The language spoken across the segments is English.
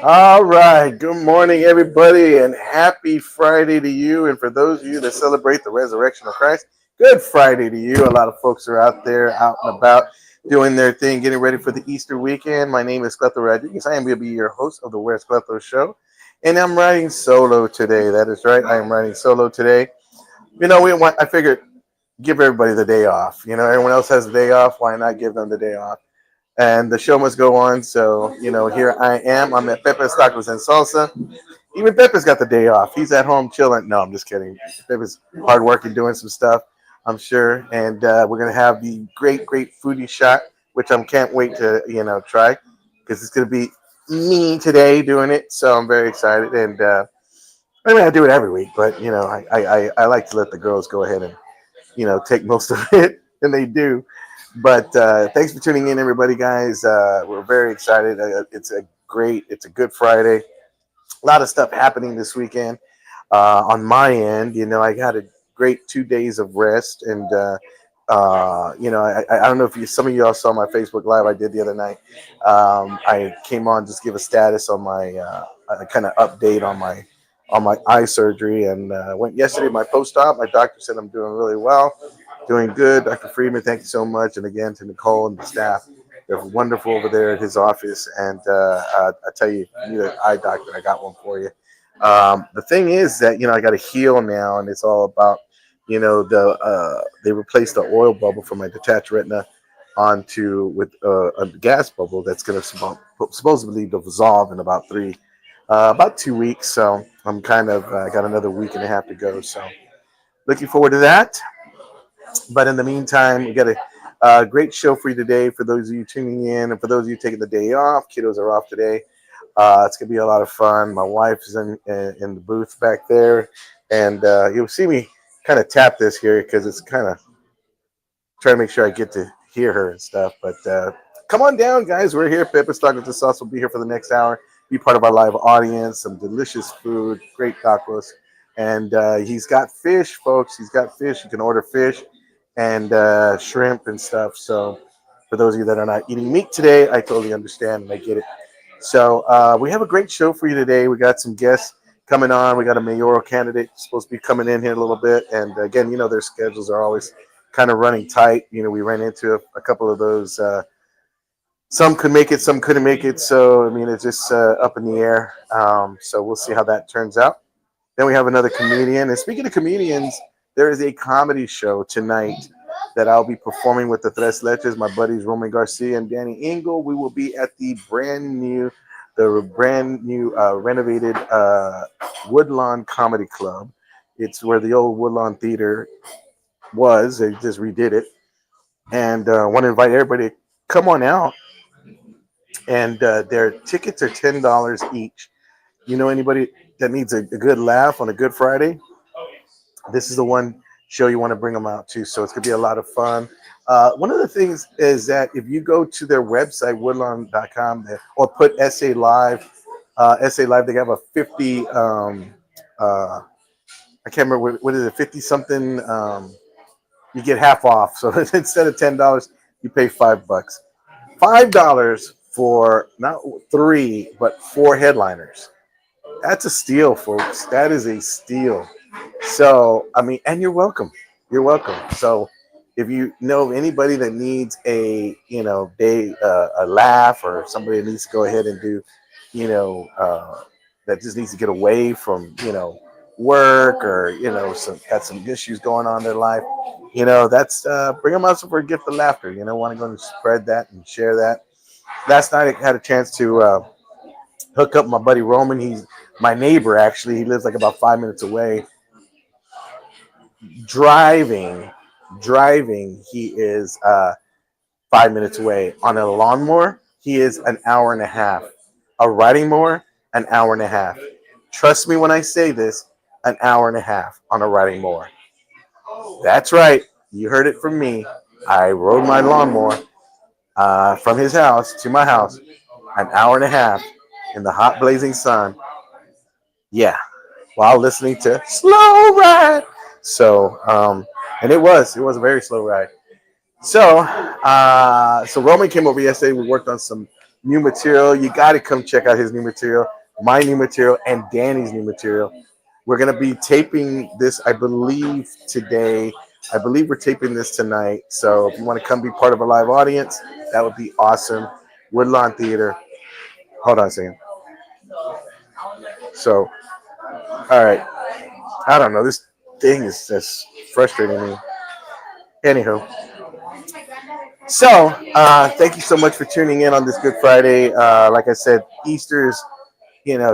All right. Good morning, everybody, and happy Friday to you. And for those of you that celebrate the resurrection of Christ, good Friday to you. A lot of folks are out there, out and about, doing their thing, getting ready for the Easter weekend. My name is Cleto Rodriguez. I am going to be your host of the Where's Cleto Show, and I'm riding solo today. That is right. I am riding solo today. I figured give everybody the day off. Everyone else has the day off. Why not give them the day off? And the show must go on. So, here I am. I'm at Pepe's Tacos and Salsa. Even Pepe's got the day off. He's at home chilling. No, I'm just kidding. Pepe's hard working, doing some stuff, I'm sure. And we're going to have the great foodie shot, which I can't wait to, try because it's going to be me today doing it. So I'm very excited. And I do it every week, but, I like to let the girls go ahead and, take most of it, and they do. But thanks for tuning in, everybody, guys. We're very excited. It's a good Friday. A lot of stuff happening this weekend. On my end, I had a great 2 days of rest, and I don't know if some of y'all saw my Facebook Live I did the other night. I came on just give a status on my kind of update on my eye surgery, and went yesterday my post op. My doctor said I'm doing really well, doing good. Dr. Friedman, thank you so much, and again to Nicole and the staff. They're wonderful over there at his office, and I tell you, if you need an eye doctor, I got one for you. The thing is that I got to heal now, and it's all about they replaced the oil bubble from my detached retina onto with a gas bubble that's going to supposedly dissolve in about 2 weeks. So I'm kind of got another week and a half to go. So looking forward to that. But in the meantime, we got a great show for you today. For those of you tuning in, and for those of you taking the day off, kiddos are off today. It's gonna be a lot of fun. My wife is in the booth back there, and you'll see me kind of tap this here because it's kind of trying to make sure I get to hear her and stuff. But come on down, guys. We're here. Pepe's Talking to Sauce will be here for the next hour. Be part of our live audience. Some delicious food, great tacos, and he's got fish, folks. He's got fish. You can order fish and shrimp and stuff. So for those of you that are not eating meat today, I totally understand and I get it. So we have a great show for you today. We got some guests coming on. We got a mayoral candidate supposed to be coming in here a little bit. And again, their schedules are always kind of running tight. We ran into a couple of those. Some could make it, some couldn't make it. So I mean, it's just up in the air. So we'll see how that turns out. Then we have another comedian. And speaking of comedians, there is a comedy show tonight that I'll be performing with the Tres Leches, my buddies Roman Garcia and Danny Engel. We will be at the brand new renovated Woodlawn Comedy Club. It's where the old Woodlawn Theater was. They just redid it, and I want to invite everybody to come on out. And their tickets are $10 each. Anybody that needs a good laugh on a Good Friday, this is the one show you want to bring them out to. So it's going to be a lot of fun. One of the things is that if you go to their website, woodlawn.com, or put SA Live, they have a 50, I can't remember, what is it, 50 something, you get half off. So instead of $10, you pay $5. $5 for not three, but four headliners. That's a steal, folks. That is a steal. So, I mean, and you're welcome. You're welcome. So, if you know of anybody that needs a laugh, or somebody that needs to go ahead and do, that just needs to get away from, work, or some got some issues going on in their life, that's bring them out for a gift of laughter. Want to go and spread that and share that. Last night I had a chance to hook up my buddy Roman. He's my neighbor, actually. He lives like about 5 minutes away. Driving, driving, he is 5 minutes away. On a lawnmower, he is an hour and a half. A riding mower, an hour and a half. Trust me when I say this, an hour and a half on a riding mower. That's right. You heard it from me. I rode my lawnmower from his house to my house, an hour and a half in the hot blazing sun. Yeah, while listening to Slow Ride. So, and it was a very slow ride. So Roman came over yesterday. We worked on some new material. You got to come check out his new material, my new material, and Danny's new material. We're going to be taping this, I believe, today. I believe we're taping this tonight. So if you want to come be part of a live audience, that would be awesome. Woodlawn Theater. Hold on a second. So, all right. I don't know. This thing is just frustrating me. Anywho, so thank you so much for tuning in on this Good Friday. Like I said, Easter's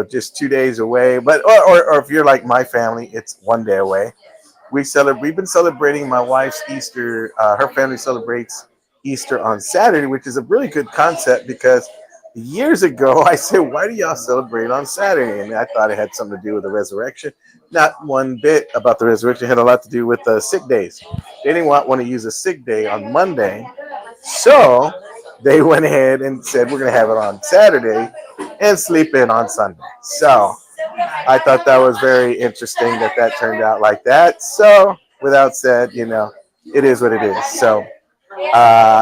just 2 days away. But or if you're like my family, it's one day away. We've been celebrating my wife's Easter. Her family celebrates Easter on Saturday, which is a really good concept because years ago I said, "Why do y'all celebrate on Saturday?" And I thought it had something to do with the resurrection. Not one bit about the resurrection. It had a lot to do with sick days. They didn't want to use a sick day on Monday, so they went ahead and said, "We're going to have it on Saturday and sleep in on Sunday." So I thought that was very interesting that turned out like that. So, without said, it is what it is. So,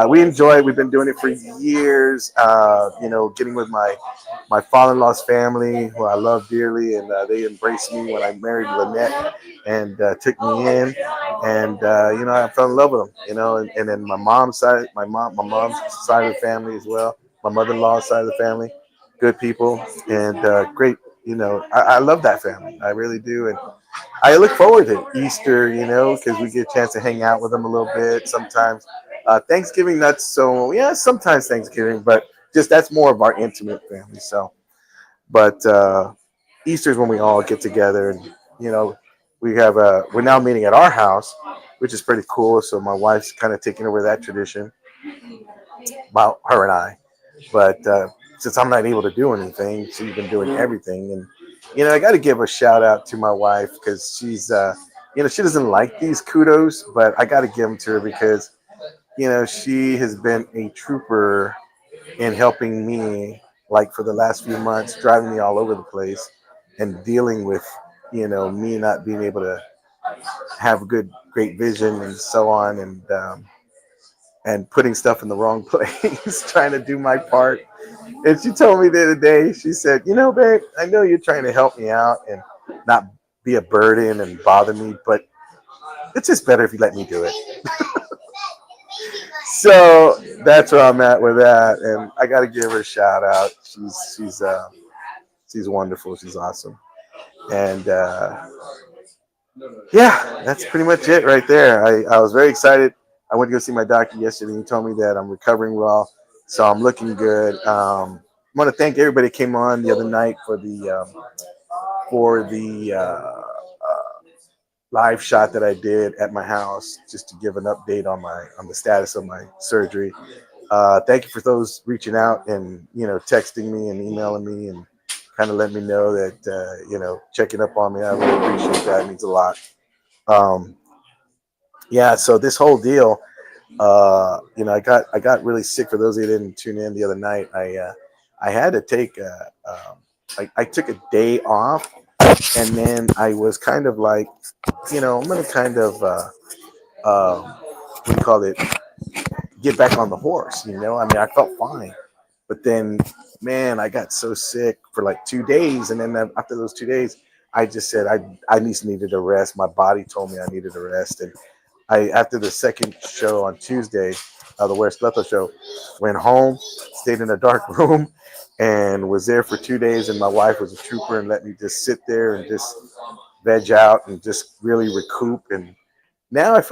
we enjoy it. We've been doing it for years. Getting with my father-in-law's family, who I love dearly, and they embraced me when I married Lynette and took me in, and I fell in love with them. And then my mom's side, my mom's side of the family as well. My mother-in-law's side of the family, good people and great. I love that family. I really do, and I look forward to Easter, because we get a chance to hang out with them a little bit. Sometimes Thanksgiving, not so. Yeah, sometimes Thanksgiving, but just that's more of our intimate family. So, but Easter is when we all get together, and we're now meeting at our house, which is pretty cool. So my wife's kind of taking over that tradition, about her and I. But since I'm not able to do anything, she's been doing everything. And, I got to give a shout out to my wife because she doesn't like these kudos, but I got to give them to her because, she has been a trooper in helping me, like for the last few months, driving me all over the place and dealing with, me not being able to have great vision and so on. And putting stuff in the wrong place, trying to do my part. And she told me the other day, she said, babe, I know you're trying to help me out and not be a burden and bother me, but it's just better if you let me do it. So that's where I'm at with that. And I got to give her a shout out. She's wonderful. She's awesome. And yeah, that's pretty much it right there. I was very excited. I went to go see my doctor yesterday. He told me that I'm recovering well, so I'm looking good. I want to thank everybody that came on the other night for the live shot that I did at my house, just to give an update on the status of my surgery. Thank you for those reaching out and texting me and emailing me and kind of letting me know that checking up on me. I really appreciate that. It means a lot. Um, yeah, so this whole deal, I got really sick. For those who didn't tune in the other night, I had to take I took a day off, and then I was kind of like, I'm gonna kind of what do you call it, get back on the horse. I mean, I felt fine, but then, man, I got so sick for like 2 days, and then after those 2 days, I just said I just needed a rest. My body told me I needed a rest, and I after the second show on Tuesday, the Where's Cleto show, went home, stayed in a dark room, and was there for 2 days. And my wife was a trooper and let me just sit there and just veg out and just really recoup. And now I'm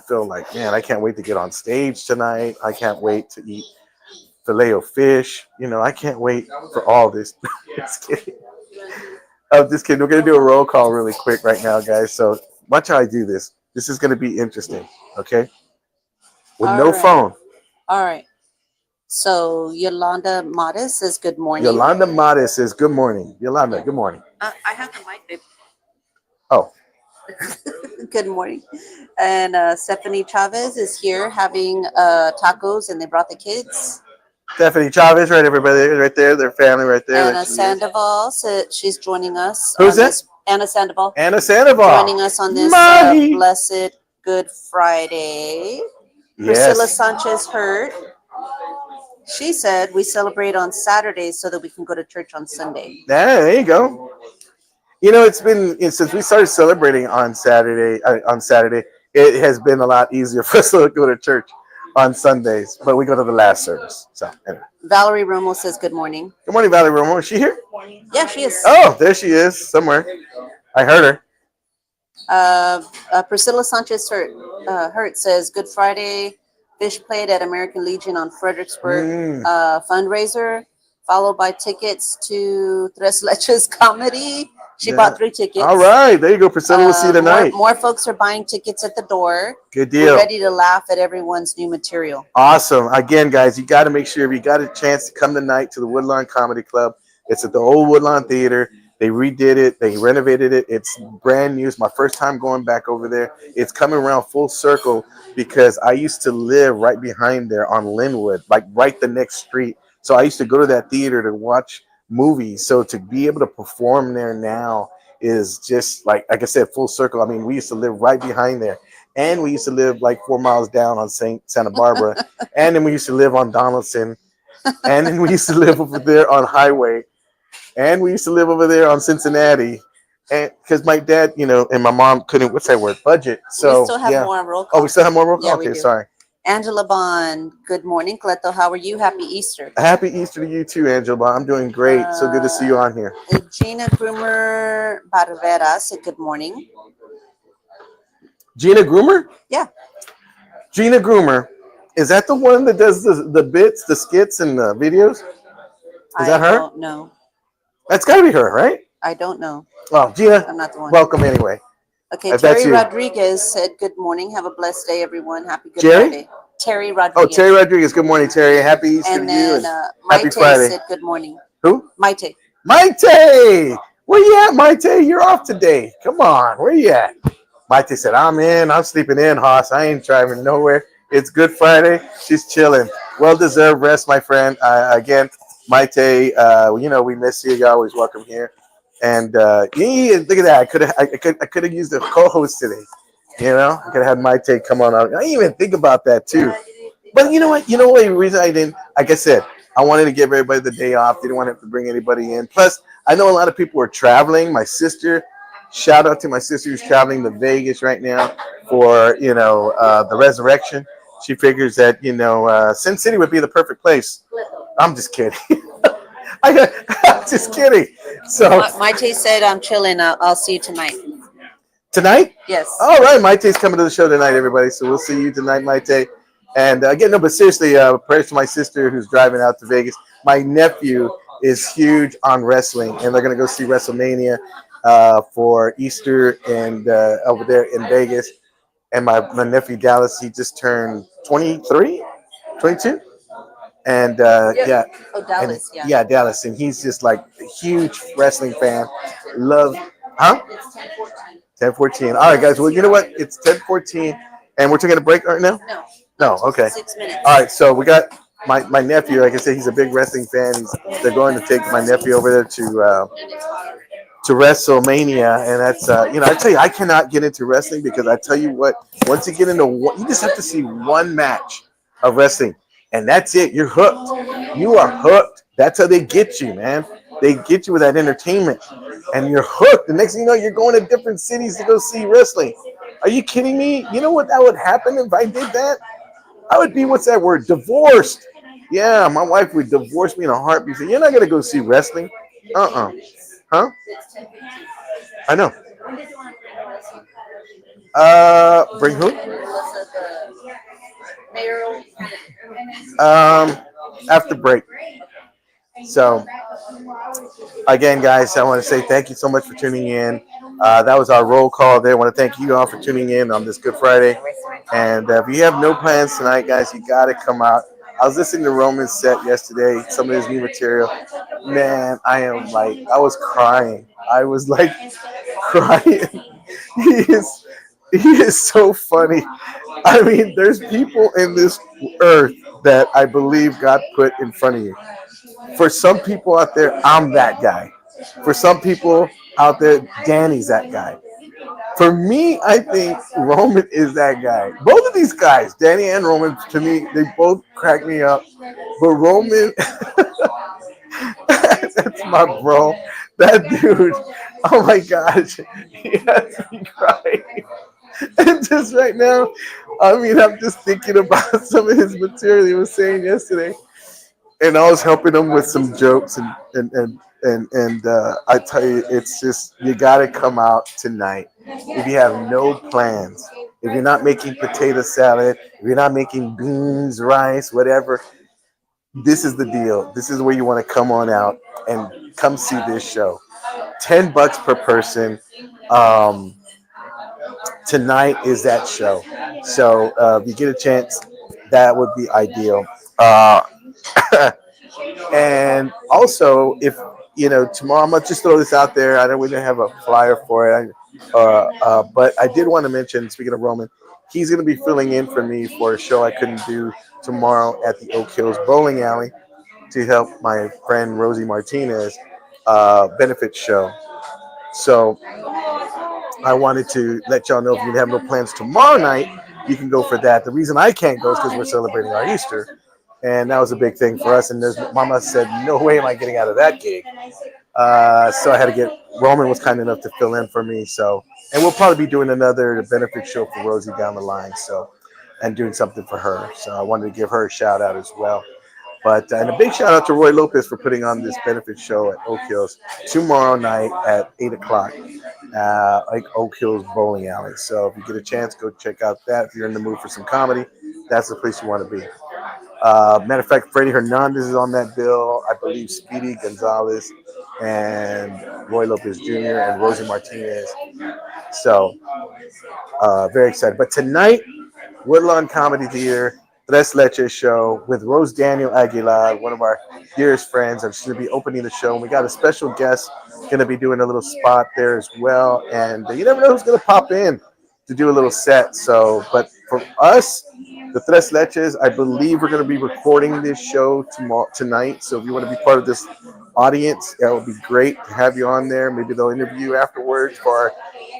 feeling like, man, I can't wait to get on stage tonight. I can't wait to eat filet o fish. I can't wait for all this. Just kidding. Just kidding. We're gonna do a roll call really quick right now, guys. So watch how I do this. This is gonna be interesting. Okay, with All no right. phone. All right. So Yolanda Modest says good morning. Yolanda Mata says, "Good morning, Yolanda. Good morning." I have the mic, babe. Oh, Good morning. And Stephanie Chavez is here having tacos, and they brought the kids. Stephanie Chavez, right? Everybody right there, their family right there. That Anna she is. Sandoval said she's joining us Who's on that? this. Anna Sandoval Anna Sandoval. joining us on this Mahi. blessed Good Friday. Priscilla Yes. Sanchez Hurt She said we celebrate on Saturdays so that we can go to church on Sunday. Yeah, there you go. It's been since we started celebrating on Saturday. On Saturday, it has been a lot easier for us to go to church on Sundays, but we go to the last service. So, anyway. Valerie Romo says good morning. Good morning, Valerie Romo. Is she here? Yeah, she is. Oh, there she is somewhere. I heard her. Priscilla Sanchez Hurt says Good Friday fish plate at American Legion on Fredericksburg Mm, fundraiser, followed by tickets to Tres Leches comedy. She yeah. bought 3 tickets. All right, there you go, Priscilla. We'll see you tonight. More folks are buying tickets at the door. Good We're deal. ready to laugh at everyone's new material. Awesome. Again, guys, you got to make sure if you got a chance to come tonight to the Woodlawn Comedy Club. It's at the old Woodlawn Theater. They redid it. They renovated it. It's brand new. It's my first time going back over there. It's coming around full circle because I used to live right behind there on Linwood, like right the next street. So I used to go to that theater to watch movies. So to be able to perform there now is just like I said, full circle. I mean, we used to live right behind there. And we used to live like 4 miles down on Santa Barbara. And then we used to live on Donaldson. And then we used to live over there on Highway. And we used to live over there on Cincinnati. And because my dad, and my mom couldn't, what's that word? Budget. So we still have yeah. more roll call. Oh, we still have more roll call? Yeah, okay, we do. sorry. Angela Bond, good morning. Cleto, how are you? Happy Easter. Happy Easter to you too, Angela. I'm doing great. So good to see you on here. Gina Groomer Barrera said good morning. Gina Groomer? Yeah. Gina Groomer. Is that the one that does the bits, the skits, and the videos? Is that her? I don't know. That's got to be her, right? I don't know. Well, Gina, I'm not the one. welcome anyway. Okay, If Terry that's you. Rodriguez said good morning. Have a blessed day, everyone. Happy Good Jerry? Friday. Terry Oh, Rodriguez. Terry Rodriguez. Good morning, Terry. Happy Easter And to you. then Happy Maite Friday. said good morning. Who? Maite. Maite! Where you at, Maite? You're off today. Come on. Where you at? Maite said, I'm in. I'm sleeping in, Hoss. I ain't driving nowhere. It's Good Friday. She's chilling. Well-deserved rest, my friend. Again, Maite, we miss you. You're always welcome here. And yeah, look at that. I could have used a co-host today. I could have had Maite come on out. I didn't even think about that too. But you know what? The reason I didn't, like I said, I wanted to give everybody the day off. Didn't want to have to bring anybody in. Plus, I know a lot of people are traveling. My sister, shout out to my sister who's traveling to Vegas right now for the resurrection. She figures that Sin City would be the perfect place. I'm just kidding. I'm just kidding. So Maite said I'm chilling. I'll see you tonight. Tonight? Yes. All right, Maite's coming to the show tonight, everybody. So we'll see you tonight, Maite. And again, no, but seriously, prayers to my sister who's driving out to Vegas. My nephew is huge on wrestling, and they're going to go see WrestleMania for Easter and over there in Vegas. And my nephew Dallas, he just turned 23, 22. And yeah. Oh, Dallas, and, yeah, Dallas. And he's just like a huge wrestling fan. Love, huh? 10:14. All right, guys. Well, you know what? It's 10:14, and we're taking a break right now. No. Okay. 6 minutes. All right. So we got my nephew. Like I said, he's a big wrestling fan. They're going to take my nephew over there to WrestleMania, and that's I tell you, I cannot get into wrestling because I tell you what, once you get into one, you just have to see one match of wrestling, and that's it. You're hooked. You are hooked. That's how they get you, man. They get you with that entertainment, and you're hooked. The next thing you know, you're going to different cities to go see wrestling. Are you kidding me? You know what that would happen if I did that? I would be, what's that word? Divorced. Yeah, my wife would divorce me in a heartbeat. Say, you're not gonna go see wrestling. Huh? I know. Bring who? After break. So, again, guys, I want to say thank you so much for tuning in. That was our roll call there. I want to thank you all for tuning in on this Good Friday. And if you have no plans tonight, guys, you got to come out. I was listening to Roman's set yesterday, some of his new material. Man, I was crying. I was like crying. He is so funny. I mean, there's people in this earth that I believe God put in front of you. For some people out there, I'm that guy. For some people out there, Danny's that guy. For me, I think Roman is that guy. Both of these guys, Danny and Roman, to me, they both crack me up. But Roman, that's my bro. That dude, oh my gosh, he has me crying. And just right now, I mean, I'm just thinking about some of his material he was saying yesterday, and I was helping him with some jokes, and I tell you, it's just you got to come out tonight if you have no plans. If you're not making potato salad, if you're not making beans, rice, whatever, this is the deal. This is where you want to come on out and come see this show. $10 per person. Um, Tonight is that show. So if you get a chance, that would be ideal. And also, if tomorrow, I'm gonna just throw this out there. I know we didn't have a flyer for it, but I did want to mention. Speaking of Roman, he's gonna be filling in for me for a show I couldn't do tomorrow at the Oak Hills Bowling Alley to help my friend Rosie Martinez benefit show. So I wanted to let y'all know if you have no plans tomorrow night, you can go for that. The reason I can't go is because we're celebrating our Easter, and that was a big thing for us. And there's Mama said, "No way am I getting out of that gig." So I had to get Roman was kind enough to fill in for me. So, and we'll probably be doing another benefit show for Rosie down the line. So, and doing something for her. So I wanted to give her a shout out as well. But and a big shout out to Roy Lopez for putting on this benefit show at Oak Hills tomorrow night at 8 o'clock, like Oak Hills Bowling Alley. So if you get a chance, go check out that. If you're in the mood for some comedy, that's the place you want to be. Matter of fact, Freddie Hernandez is on that bill. I believe Speedy Gonzalez and Roy Lopez Jr. and Rosie Martinez. So very excited. But tonight, Woodlawn Comedy Theater, Tres Leches show with Rose Daniel Aguilar, one of our dearest friends. I'm just going to be opening the show. And we got a special guest going to be doing a little spot there as well. And you never know who's going to pop in to do a little set. So, but for us, the Tres Leches, I believe we're going to be recording this show tonight. So if you want to be part of this audience, that would be great to have you on there. Maybe they'll interview you afterwards for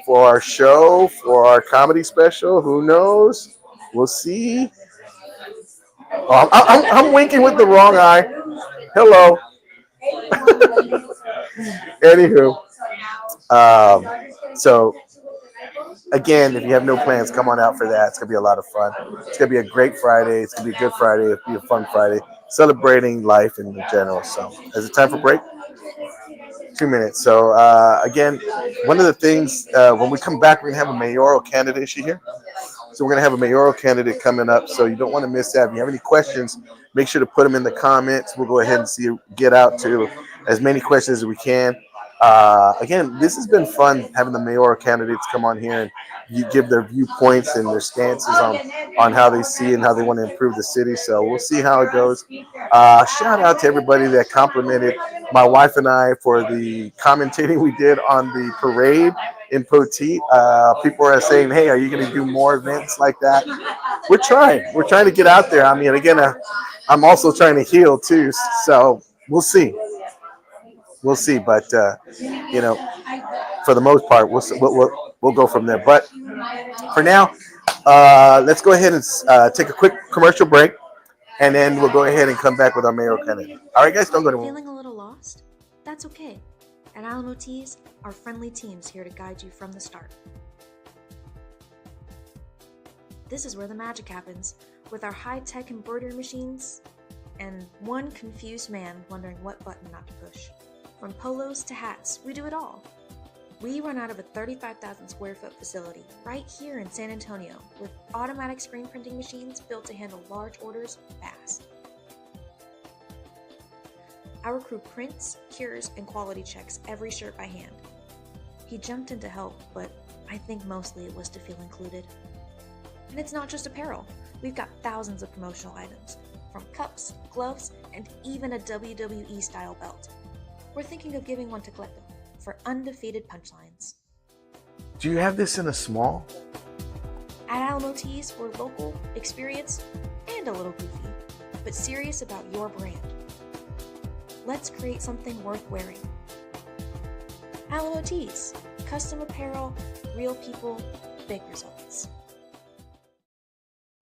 our show, for our comedy special. Who knows? We'll see. Oh, I'm winking with the wrong eye. Hello. Anywho, so again, if you have no plans, come on out for that. It's gonna be a lot of fun. It's gonna be a great Friday. It's gonna be a good Friday. It'll be a fun Friday, celebrating life in general. So, is it time for break? 2 minutes. So again, one of the things when we come back, we're gonna have a mayoral candidate. Is she here? So we're going to have a mayoral candidate coming up. So you don't want to miss that. If you have any questions, make sure to put them in the comments. We'll go ahead and get out to as many questions as we can. Again, this has been fun having the mayoral candidates come on here and you give their viewpoints and their stances on how they see and how they want to improve the city. So we'll see how it goes. Shout out to everybody that complimented my wife and I for the commentating we did on the parade in Poteet. People are saying, "Hey, are you going to do more events like that?" We're trying. We're trying to get out there. I mean, again, I'm also trying to heal too. So we'll see. We'll see. But for the most part, we'll go from there. But for now, let's go ahead and take a quick commercial break, and then we'll go ahead and come back with our mayoral candidate. All right, guys, don't go to. Feeling a little lost? That's okay. At Alamo Tees, our friendly team's here to guide you from the start. This is where the magic happens, with our high-tech embroidery machines and one confused man wondering what button not to push. From polos to hats, we do it all. We run out of a 35,000 square foot facility right here in San Antonio with automatic screen printing machines built to handle large orders fast. Our crew prints, cures, and quality checks every shirt by hand. He jumped in to help, but I think mostly it was to feel included. And it's not just apparel. We've got thousands of promotional items, from cups, gloves, and even a WWE-style belt. We're thinking of giving one to Cleto for undefeated punchlines. Do you have this in a small? At Alamo Tees, we're local, experienced, and a little goofy, but serious about your brand. Let's create something worth wearing. Alamo Tees, Custom apparel, real people, big results.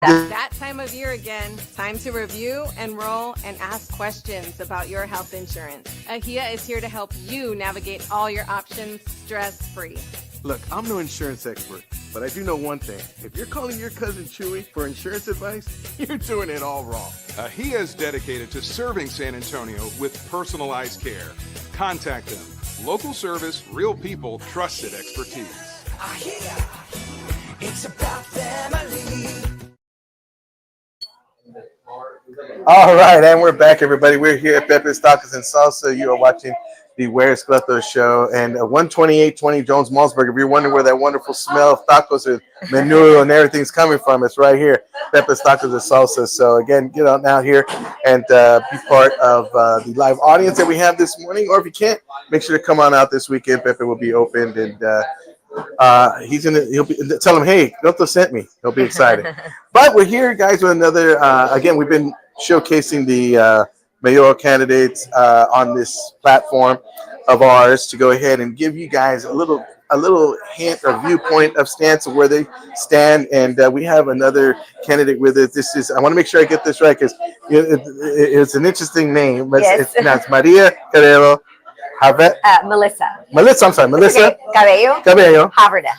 That time of year again. Time to review, enroll, and ask questions about your health insurance. AHIA is here to help you navigate all your options stress-free. Look, I'm no insurance expert, but I do know one thing. If you're calling your cousin Chewy for insurance advice, you're doing it all wrong. AHIA is dedicated to serving San Antonio with personalized care. Contact them. Local service, real people, trusted expertise. AHIA, it's about family. All right, and we're back, everybody. We're here at Pepe's Tacos and Salsa. You are watching the Where's Cleto show, and 12820 Jones Malsburg. If you're wondering where that wonderful smell of tacos and menudo and everything's coming from, it's right here, Pepe's Tacos and Salsa. So again, get on out here and be part of the live audience that we have this morning. Or if you can't, make sure to come on out this weekend. Pepe will be opened, and he'll be tell him, hey, Cleto sent me. He'll be excited. But we're here, guys, with another. Again, we've been showcasing the mayoral candidates on this platform of ours to go ahead and give you guys a little hint or viewpoint of stance of where they stand. And we have another candidate with us. This is, I want to make sure I get this right because it's an interesting name. Yes. It's Maria Carrero. Melissa. Melissa, I'm sorry, Melissa. Okay. Cabello. Haverda.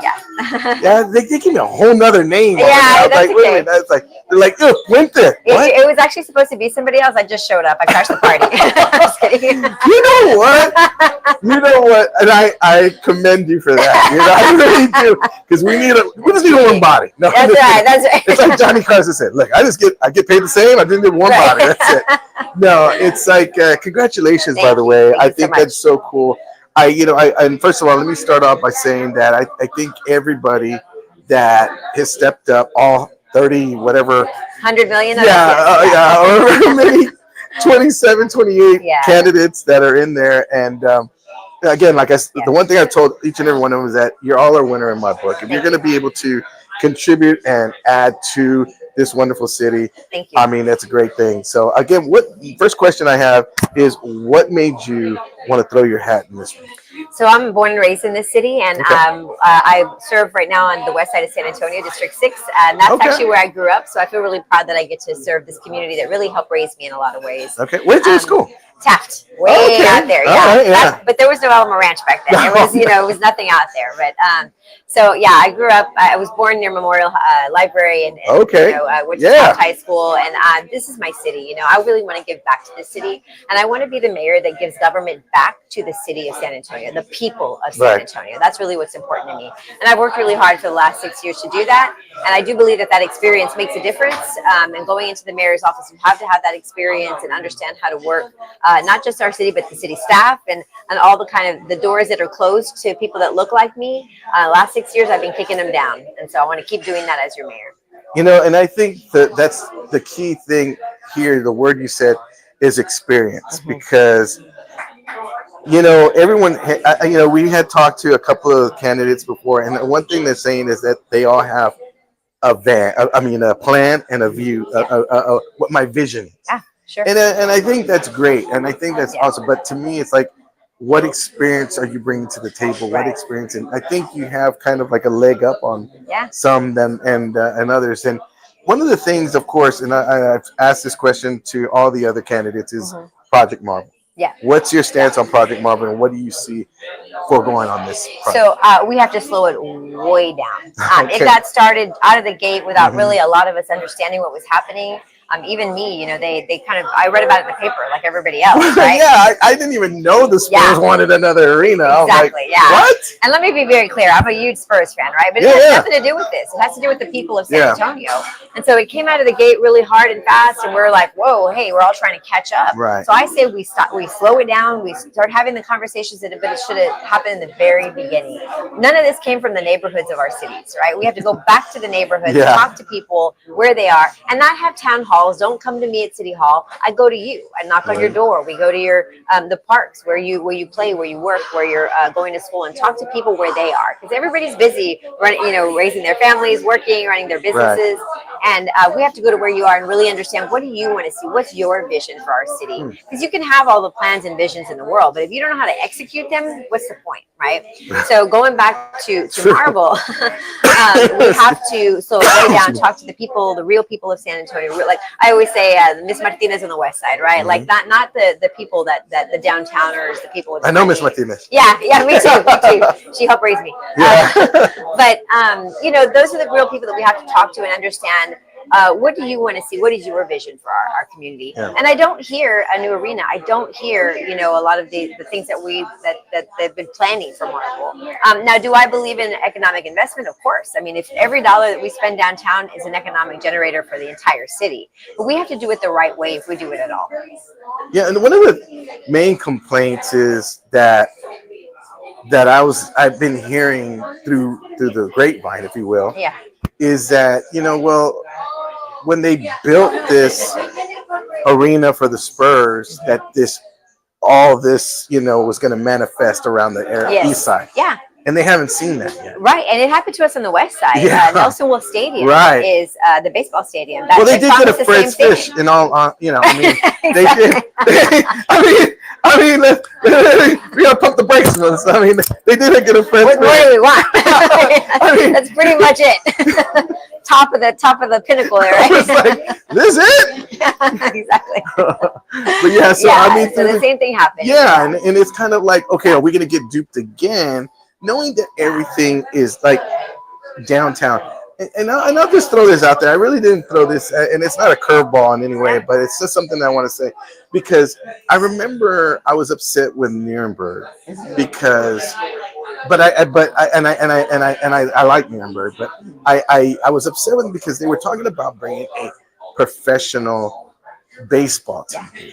Yeah. Yeah. Yeah, they give me a whole nother name. Yeah, I was that's like, wait a minute. That's like, they're like, Winter. What? It was actually supposed to be somebody else. I just showed up. I crashed the party. Just kidding. You know what? And I commend you for that. You know, I really do, because we just need one body. No, That's right. That's right. It's like Johnny Carson said. Look, I get paid the same. I didn't need one body. That's it. No, it's like congratulations, by the way. I think that's so cool. And first of all, let me start off by saying that I think everybody that has stepped up, all 30, whatever. 100 million? However many, 27, 28 Yeah. candidates that are in there. And again, the one thing I told each and every one of them is that you're all a winner in my book. If you're going to be able to contribute and add to this wonderful city, Thank you. I mean, that's a great thing. So again, first question I have is, what made you want to throw your hat in this one? So I'm born and raised in this city, and Okay. I serve right now on the west side of San Antonio, District 6, and that's Okay. actually where I grew up. So I feel really proud that I get to serve this community that really helped raise me in a lot of ways. Okay, where'd you go to school? Taft, way Okay. out there, All yeah. right, yeah. But there was no Alamo Ranch back then. It was, it was nothing out there. But so yeah, I grew up. I was born near Memorial Library, and Okay. I went to Yeah. Taft High School, and this is my city. I really want to give back to the city, and I want to be the mayor that gives government back to the city of San Antonio, the people of San Right. Antonio. That's really what's important to me, and I've worked really hard for the last 6 years to do that. And I do believe that experience makes a difference. And going into the mayor's office, you have to have that experience and understand how to work, not just our city, but the city staff and all the kind of the doors that are closed to people that look like me. Last 6 years, I've been kicking them down. And so I want to keep doing that as your mayor. And I think that's the key thing here. The word you said is experience, because everyone, we had talked to a couple of candidates before, and one thing they're saying is that they all have a plan and a view, what my vision is. Yeah, sure. And I think that's great, and I think that's awesome. But to me, it's like, what experience are you bringing to the table? What Right. experience? And I think you have kind of like a leg up on Yeah. some and others. And one of the things, of course, and I've asked this question to all the other candidates, is Project Marvel. Yeah. What's your stance on Project Marvel, and what do you see for going on this project? So we have to slow it way down. Okay. It got started out of the gate without really a lot of us understanding what was happening. Even me, they kind of, I read about it in the paper like everybody else, right? Yeah, I didn't even know the Spurs Yeah. wanted another arena. I was Exactly, like, yeah. What? And let me be very clear. I'm a huge Spurs fan, right? But it Yeah, has yeah. nothing to do with this. It has to do with the people of San Yeah. Antonio. And so it came out of the gate really hard and fast, and we're like, whoa, hey, we're all trying to catch up. Right. So I say we slow it down. We start having the conversations but it should have happened in the very beginning. None of this came from the neighborhoods of our cities, right? We have to go back to the neighborhoods, Yeah. talk to people where they are, and not have town halls. Don't come to me at City Hall. I go to you. I knock on your door. We go to your the parks where you play, where you work, where you're going to school, and talk to people where they are, because everybody's busy running, raising their families, working, running their businesses. And we have to go to where you are and really understand, what do you want to see? What's your vision for our city? Because you can have all the plans and visions in the world, but if you don't know how to execute them, what's the point, right? So going back to Marble, we have to slow down, talk to the people, the real people of San Antonio. Like I always say, Miss Martinez on the west side, right? Like not the people that the downtowners, the people with I know Miss Martinez. Yeah, me too. She helped raise me. Yeah. But you know, those are the real people that we have to talk to and understand. What do you want to see? What is your vision for our community? Yeah. And I don't hear a new arena. I don't hear, you know, a lot of the things that they've been planning for Marble. Now, do I believe in economic investment? Of course. I mean, if every dollar that we spend downtown is an economic generator for the entire city, but we have to do it the right way if we do it at all. Yeah, and one of the main complaints is that I've been hearing through the grapevine, if you will, Yeah. is that, you know, well, when they built this arena for the Spurs, that all this, you know, was going to manifest around the east side. Yeah. And they haven't seen that yet. Right, and it happened to us on the west side. Yeah. Nelson Wolf Stadium is the baseball stadium. Well, they did get a Fred's Fish and all, you know, I mean, they did. I mean, we gotta pump the brakes on this. I mean, they did get a Fred's Fish. What do we want? I mean, that's pretty much it. top of the pinnacle there, right? I was like, this it? Exactly. But yeah, so I mean, so the same thing happened. Yeah, and it's kind of like, okay, are we gonna get duped again? Knowing that everything is like downtown. And I'll just throw this out there. I really didn't throw this, and it's not a curveball in any way, but it's just something I want to say, because I remember I was upset with Nuremberg because, I like Nuremberg, but I was upset with them because they were talking about bringing a professional baseball team.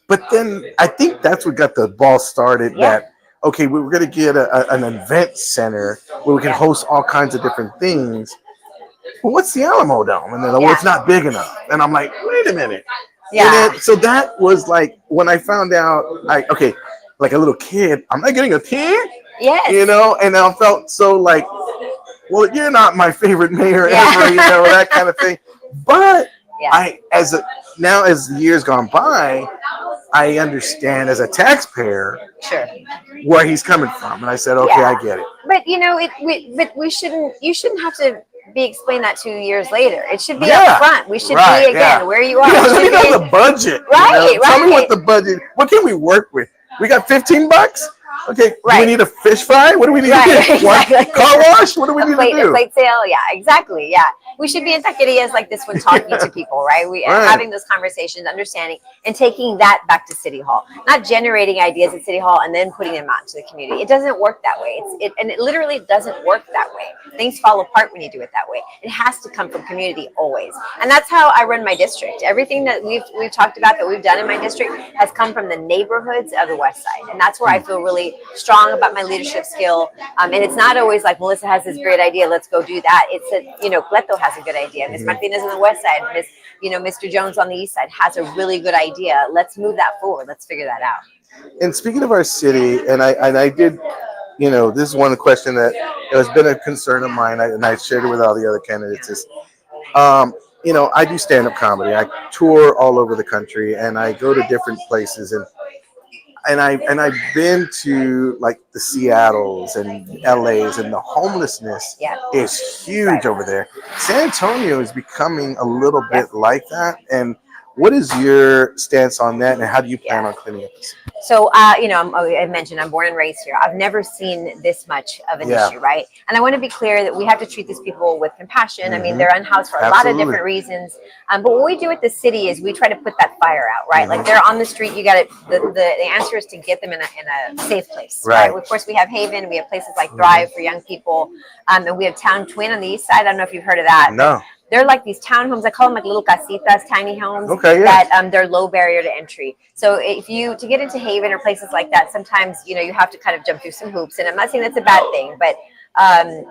But then I think that's what got the ball started. That okay, we were going to get an event center where we can host all kinds of different things. Well, what's the Alamo Dome? And then, well, it's not big enough. And I'm like, wait a minute. Yeah. Then, so that was like when I found out, okay, like a little kid, I'm not getting a team. Yes. You know, and I felt so like, well, you're not my favorite mayor ever, you know, that kind of thing. But as the years gone by, I understand as a taxpayer where he's coming from, and I said, okay, I get it. But you know, you shouldn't have to be explained that 2 years later. It should be up front. We should be again where you are. Yeah, let me know the budget. Right, Tell me what the budget. What can we work with? We got $15. Okay, do we need a fish fry? What do we need to do? Exactly. Car wash? What do we need to do? A plate sale? Yeah, exactly. Yeah. We should be in taquerias like this one, talking to people, right? Having those conversations, understanding, and taking that back to City Hall. Not generating ideas at City Hall and then putting them out to the community. It doesn't work that way. It literally doesn't work that way. Things fall apart when you do it that way. It has to come from community always. And that's how I run my district. Everything that we've talked about that we've done in my district has come from the neighborhoods of the West Side. And that's where I feel really strong about my leadership skill. And it's not always like Melissa has this great idea, let's go do that. It's that, you know, Cleto has a good idea. Miss Martinez on the west side, Mr. Jones on the east side has a really good idea. Let's move that forward. Let's figure that out. And speaking of our city, and I did, you know, this is one question that has been a concern of mine, and I shared it with all the other candidates. Is, you know, I do stand-up comedy. I tour all over the country, and I go to different places, and I've been to like the Seattles and LA's, and the homelessness is huge over there. San Antonio is becoming a little bit like that. And what is your stance on that, and how do you plan on cleaning up this? So, you know, I mentioned I'm born and raised here. I've never seen this much of an issue, right? And I want to be clear that we have to treat these people with compassion. I mean, they're unhoused for a lot of different reasons. But what we do with the city is we try to put that fire out, right? Like they're on the street. You got to, the answer is to get them in a safe place, right? Of course, we have Haven. We have places like Thrive for young people. And we have Town Twin on the east side. I don't know if you've heard of that. No. They're like these townhomes. I call them like little casitas, tiny homes that they're low barrier to entry. So to get into Haven or places like that, sometimes, you know, you have to kind of jump through some hoops. And I'm not saying that's a bad thing, but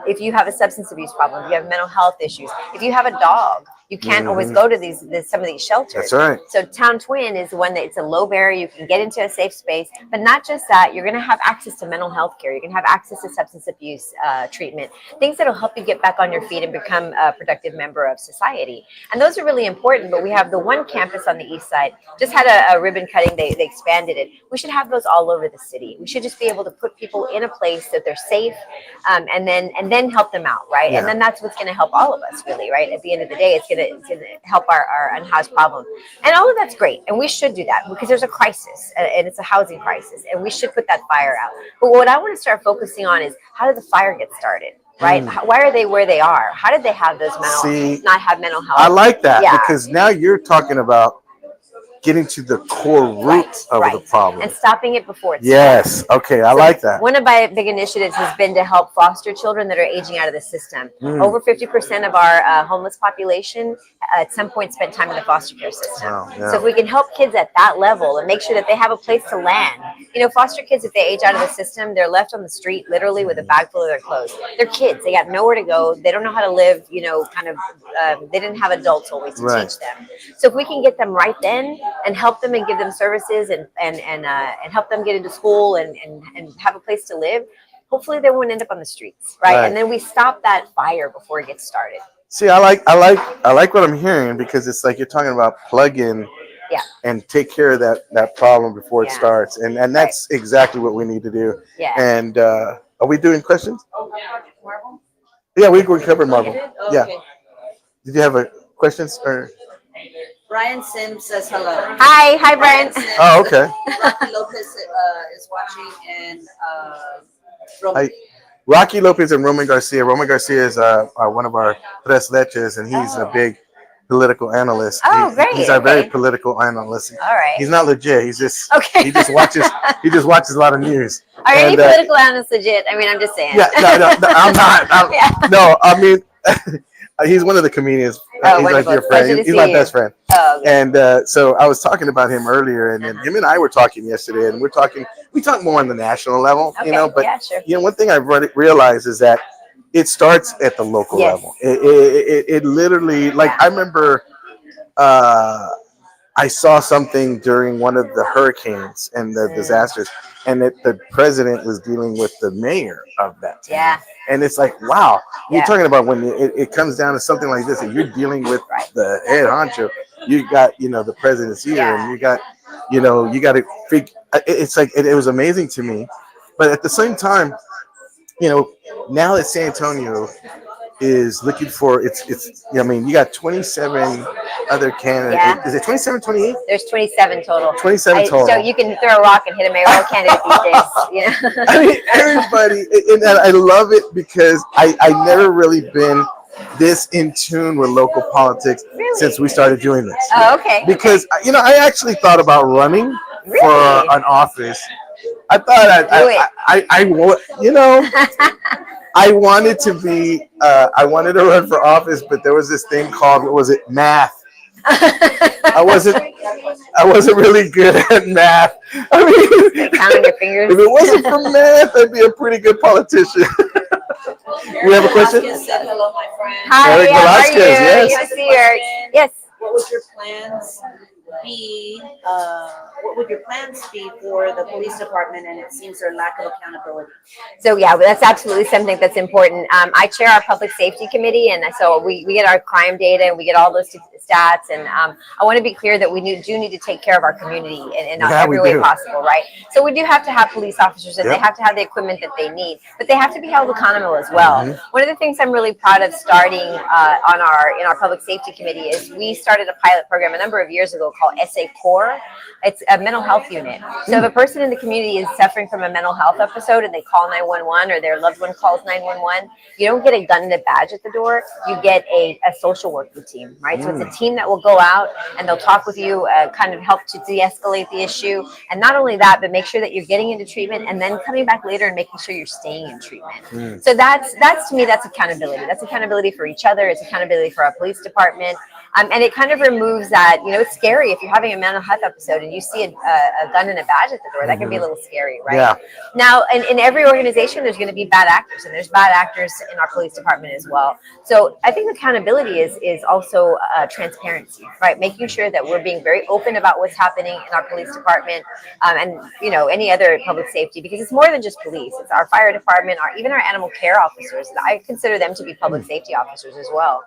if you have a substance abuse problem, if you have mental health issues, if you have a dog, You can't always go to some of these shelters. That's right. So Town Twin is one that it's a low barrier. You can get into a safe space, but not just that. You're going to have access to mental health care. You're going to have access to substance abuse treatment, things that will help you get back on your feet and become a productive member of society. And those are really important. But we have the one campus on the east side. Just had a ribbon cutting. They expanded it. We should have those all over the city. We should just be able to put people in a place that they're safe, and then help them out, right? Yeah. And then that's what's going to help all of us, really, right? At the end of the day, it's going to help our unhoused problem. And all of that's great. And we should do that because there's a crisis, and it's a housing crisis, and we should put that fire out. But what I want to start focusing on is, how did the fire get started? Right? Why are they where they are? How did they have those not have mental health? I like that, Yeah. because now you're talking about getting to the core root of the problem. And stopping it before it's Yes. Okay. I like that. One of my big initiatives has been to help foster children that are aging out of the system. Over 50% of our homeless population at some point spent time in the foster care system. Wow, yeah. So if we can help kids at that level and make sure that they have a place to land. You know, foster kids, if they age out of the system, they're left on the street literally with a bag full of their clothes. They're kids. They got nowhere to go. They don't know how to live, you know, they didn't have adults always to teach them. So if we can get them right then and help them and give them services and help them get into school and have a place to live, hopefully they won't end up on the streets, right? And then we stop that fire before it gets started. See, I like what I'm hearing, because it's like you're talking about plug in and take care of that problem before it starts, and that's exactly what we need to do. Yeah. And are we doing questions? Yeah, we covered marble. Yeah. Did you have a questions or? Brian Sims says hello. Hi, Brian. Sims, Oh, okay. Rocky Lopez is watching, and Rocky Lopez and Roman Garcia. Roman Garcia is one of our tres leches, and he's a big political analyst. Oh, great. He's a very political analyst. All right. He's not legit. He's just Okay. he just watches a lot of news. Are any political analysts legit? I mean, I'm just saying. Yeah, no, I'm not. Yeah. No, I mean, he's one of the comedians. He's like your friend. He's my best friend. Oh, okay. And so I was talking about him earlier, and then him and I were talking yesterday, and we talk more on the national level, Okay. you know. But Yeah, sure. you know, one thing I've realized is that it starts at the local level. It literally, like, I remember I saw something during one of the hurricanes and the disasters, and the president was dealing with the mayor of that town. Yeah. And it's like, wow, you're talking about when it comes down to something like this, and you're dealing with the head honcho. You got, you know, the president's here, and you got, you know, you got to figure. It's like it was amazing to me, but at the same time, you know, now that San Antonio is looking for it's. I mean, you got 27 other candidates. Yeah. Is it 27, 28? There's 27 total. 27 total. So you can throw a rock and hit a mayoral candidate these days. Yeah. I mean, everybody, and I love it because I never really been this in tune with local politics since we started doing this. Oh, okay. Because, you know, I actually thought about running for an office. I thought I you know, I wanted to be, I wanted to run for office, but there was this thing called, what was it, math. I wasn't really good at math. I mean, count on your fingers. If it wasn't for math, I'd be a pretty good politician. We have a question? Said hello, my friend. Hi, Eric how are Velasquez, you? yes. Good to see you, Eric. Yes. What would your plans be? What would your plans be for the police department? And it seems their lack of accountability. So yeah, that's absolutely something that's important. I chair our public safety committee, and so we get our crime data and we get all those stats. And I want to be clear that we do need to take care of our community in every way possible, right? So we do have to have police officers, and they have to have the equipment that they need, but they have to be held accountable as well. One of the things I'm really proud of starting in our public safety committee is we started a pilot program a number of years ago called SA Core. It's a mental health unit. So if a person in the community is suffering from a mental health episode and they call 911 or their loved one calls 911, you don't get a gun and a badge at the door. You get a social work team, right? So it's a team that will go out and they'll talk with you, kind of help to de-escalate the issue. And not only that, but make sure that you're getting into treatment and then coming back later and making sure you're staying in treatment. So that's to me, that's accountability. That's accountability for each other. It's accountability for our police department. And it kind of removes that, it's scary if you're having a mental health episode and you see a gun and a badge at the door. That can be a little scary, right? Yeah. Now, in every organization, there's going to be bad actors, and there's bad actors in our police department as well. So I think accountability is also transparency, right? Making sure that we're being very open about what's happening in our police department, and any other public safety, because it's more than just police. It's our fire department, even our animal care officers. I consider them to be public safety officers as well.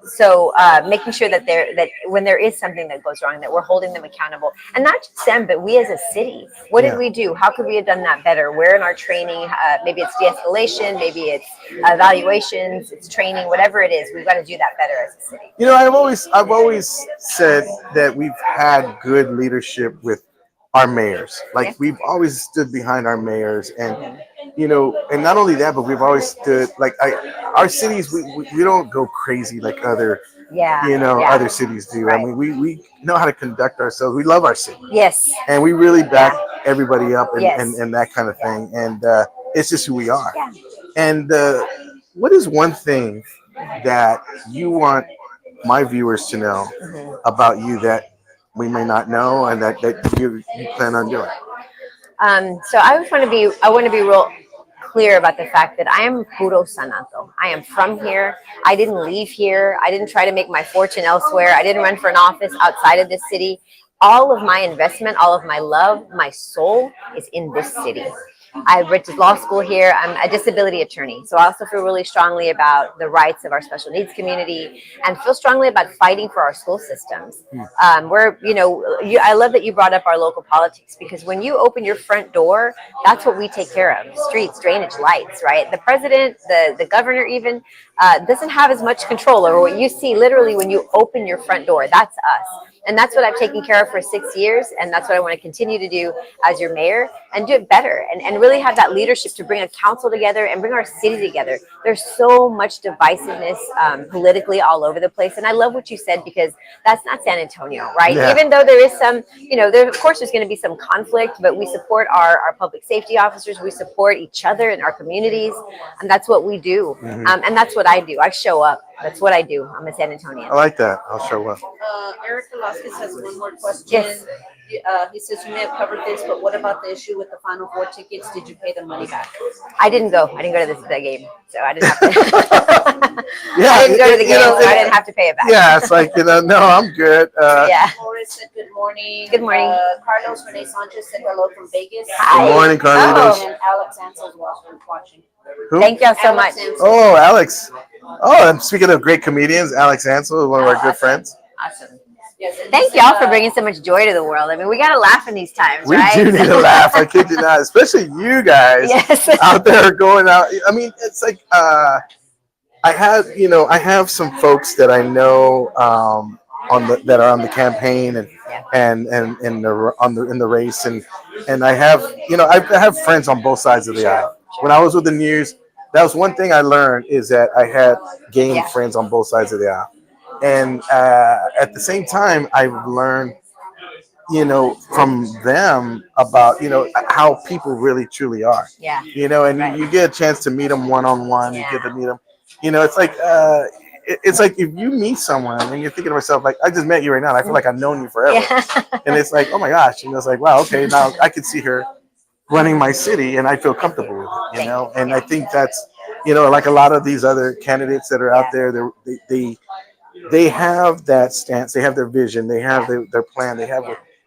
So making sure that when there is something that goes wrong, that we're holding them accountable, and not just them, but we as a city. What did we do? How could we have done that better? Where in our training? Maybe it's de-escalation, maybe it's evaluations, it's training, whatever it is. We've got to do that better as a city. I've always said that we've had good leadership with our mayors. Like we've always stood behind our mayors, and and not only that, but we've always stood like our cities. We don't go crazy like other other cities do. Right. I mean, we know how to conduct ourselves. We love our city. Yes. And we really back everybody up and, Yes. and that kind of thing. And it's just who we are. Yeah. And what is one thing that you want my viewers to know about you that we may not know, and that you plan on doing? So I want to be real clear about the fact that I am puro sanato. I am from here. I didn't leave here. I didn't try to make my fortune elsewhere. I didn't run for an office outside of this city. All of my investment, all of my love, my soul is in this city. I went to law school here. I'm a disability attorney. So I also feel really strongly about the rights of our special needs community, and feel strongly about fighting for our school systems. I love that you brought up our local politics, because when you open your front door, that's what we take care of. Streets, drainage, lights, right? The president, the governor even, doesn't have as much control over what you see literally when you open your front door. That's us. And that's what I've taken care of for 6 years. And that's what I want to continue to do as your mayor, and do it better, and really have that leadership to bring a council together and bring our city together. There's so much divisiveness politically all over the place. And I love what you said, because that's not San Antonio, right? Yeah. Even though there is some, of course there's going to be some conflict, but we support our public safety officers. We support each other in our communities. And that's what we do. And that's what I do. I show up. That's what I do. I'm a San Antonian. I like that. I'll show up. Eric Velasquez has one more question. Yes. He says you may have covered this, but what about the issue with the Final Four tickets? Did you pay the money back? I didn't go. I didn't go to the game, so I didn't have to. Yeah, I didn't go to the game, so I didn't have to pay it back. Yeah, it's like, no, I'm good. Yeah. Morris said good morning. Good morning. Carlos Renee Sanchez said hello from Vegas. Hi. Good morning, Carlitos. And Alex Ansel as well from watching. Who? Thank y'all so much. Alex Ansel. Oh, Alex. Oh, and speaking of great comedians, Alex Ansel, one of our good friends. Awesome. Yes, and Thank he y'all said, for bringing so much joy to the world. I mean, we gotta laugh in these times, We right? do need to laugh. I kid you not, especially you guys Yes. out there going out. I mean, it's like I have some folks that I know that are on the campaign and in the race, and I have friends on both sides of the aisle. When I was with the news, that was one thing I learned, is that I had gained friends on both sides of the aisle. And at the same time, I've learned, from them about, how people really truly are. Yeah. And you get a chance to meet them one-on-one. You get to meet them. It's like it's like if you meet someone and you're thinking to yourself, like, I just met you right now, and I feel like I've known you forever. Yeah. And it's like, oh my gosh. And it's like, wow, okay, now I can see her running my city, and I feel comfortable with it, And I think that's, like a lot of these other candidates that are out there, they have that stance, they have their vision, they have their plan,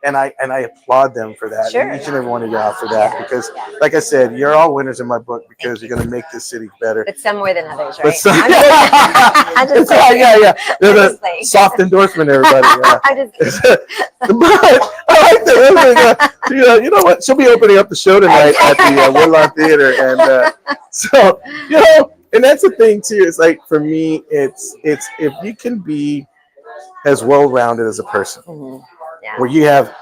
and I applaud them for that. Sure. And each and every one of y'all for that, because like I said, you're all winners in my book, because you're going to make this city better. But some more than others, right? But some, I'm just saying. yeah. They're I'm the just saying. soft endorsement, everybody. Yeah. I'm just But I like that. You know what? She'll be opening up the show tonight at the Woodlawn Theater, and so and that's the thing too. It's like, for me, it's if you can be as well-rounded as a person, where you have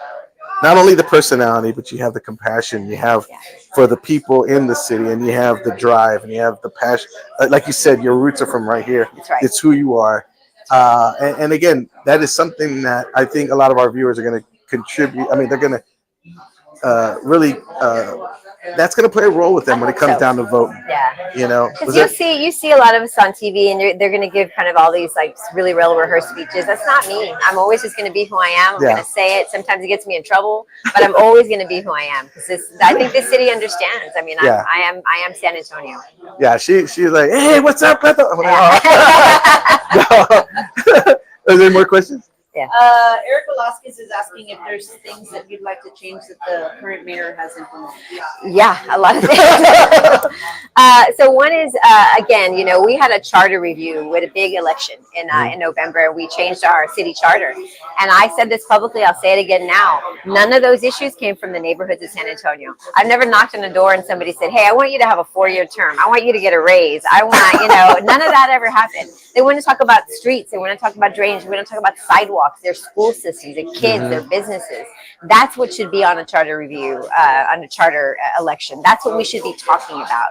not only the personality, but you have the compassion, you have for the people in the city, and you have the drive, and you have the passion. Like you said, your roots are from right here. That's right. It's who you are. And again, that is something that I think a lot of our viewers are going to contribute. I mean, they're going to really that's going to play a role with them I when it hope comes so. down to voting. Yeah. You know, Because was you it? see a lot of us on TV, and they're going to give kind of all these like really well rehearsed speeches. That's not me. I'm always just going to be who I am. I'm Yeah. going to say it. Sometimes it gets me in trouble, but I'm always going to be who I am because I think this city understands. I mean, Yeah. I am San Antonio. Yeah, she's like, hey, what's up, Cleto? I'm like, Yeah. oh. No. Is there more questions? Eric Velasquez is asking if there's things that you'd like to change that the current mayor has implemented. Yeah, a lot of things. So one is again, you know, we had a charter review with a big election in November, and we changed our city charter. And I said this publicly. I'll say it again now. None of those issues came from the neighborhoods of San Antonio. I've never knocked on a door and somebody said, "Hey, I want you to have a 4-year term. I want you to get a raise. I want," you know, none of that ever happened. They want to talk about streets. They want to talk about drainage. They want to talk about sidewalks, their school systems, their kids, their businesses. That's what should be on a charter review, on a charter election. That's what we should be talking about.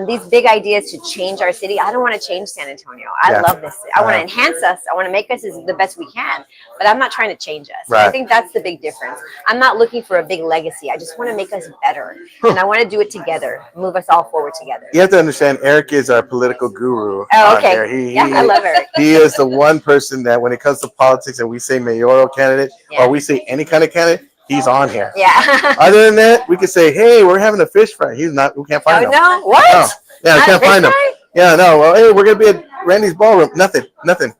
These big ideas to change our city. I don't want to change San Antonio. I love this. I want to enhance us. I want to make us as the best we can, but I'm not trying to change us. Right. I think that's the big difference. I'm not looking for a big legacy. I just want to make us better, and I want to do it together, move us all forward together. You have to understand, Eric is our political guru. Oh, on okay. here. I love Eric. He is the one person that when it comes to politics and we say mayoral candidate or we say any kind of candidate, he's on here. Yeah. Other than that, we could say, hey, we're having a fish fry. He's not, we can't find him. No, what? No. Yeah, we Not can't fish find him. fry? Yeah, no. Well, hey, we're going to be at Randy's ballroom. Nothing.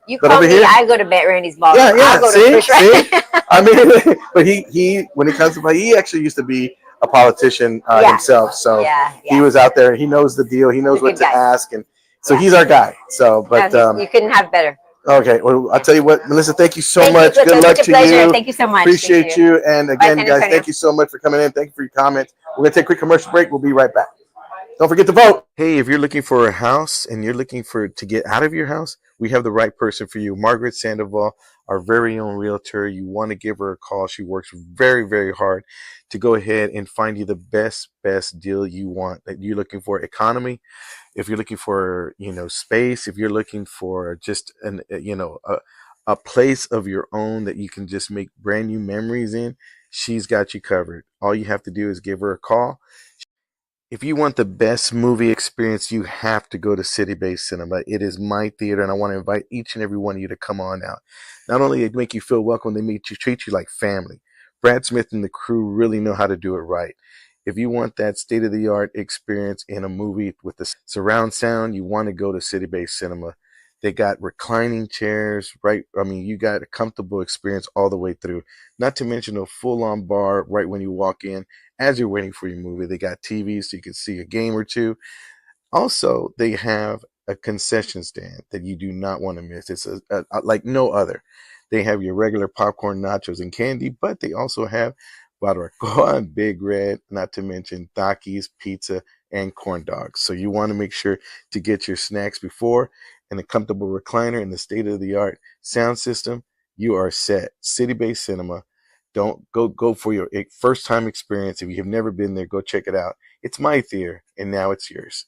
You But call over me, here, I go to Randy's ball. yeah, I'll go to see, fish fry. see? I mean, but he when it comes to play, he actually used to be a politician himself. So he was out there. He knows the deal. He knows what to ask. And so he's our guy. So, but you couldn't have better. okay, well, I'll tell you what, Melissa, thank you so Thank much. you, Good luck such a to pleasure. you. Thank you so much. Appreciate Thank you. And again, San guys, Antonio. thank you so much for coming in. Thank you for your comments. We're going to take a quick commercial break. We'll be right back. Don't forget to vote. Hey, if you're looking for a house and you're looking to get out of your house, we have the right person for you. Margaret Sandoval, our very own realtor. You want to give her a call. She works very, very hard to go ahead and find you the best deal you want. That you're looking for economy, if you're looking for, space, if you're looking for just a place of your own that you can just make brand new memories in, she's got you covered. All you have to do is give her a call. If you want the best movie experience, you have to go to City Based Cinema. It is my theater, and I want to invite each and every one of you to come on out. Not only they make you feel welcome, they treat you like family. Brad Smith and the crew really know how to do it right. If you want that state-of-the-art experience in a movie with the surround sound, you want to go to City Based Cinema. They got reclining chairs, right? I mean, you got a comfortable experience all the way through. Not to mention a full-on bar right when you walk in. As you're waiting for your movie, they got TVs so you can see a game or two. Also, they have a concession stand that you do not want to miss. It's like no other. They have your regular popcorn, nachos, and candy, but they also have barbacoa and Big Red, not to mention Takis, pizza, and corn dogs. So you want to make sure to get your snacks before, and a comfortable recliner and the state-of-the-art sound system. You are set. City-based cinema. Don't go for your first time experience. If you have never been there, go check it out. It's my theater, and now it's yours.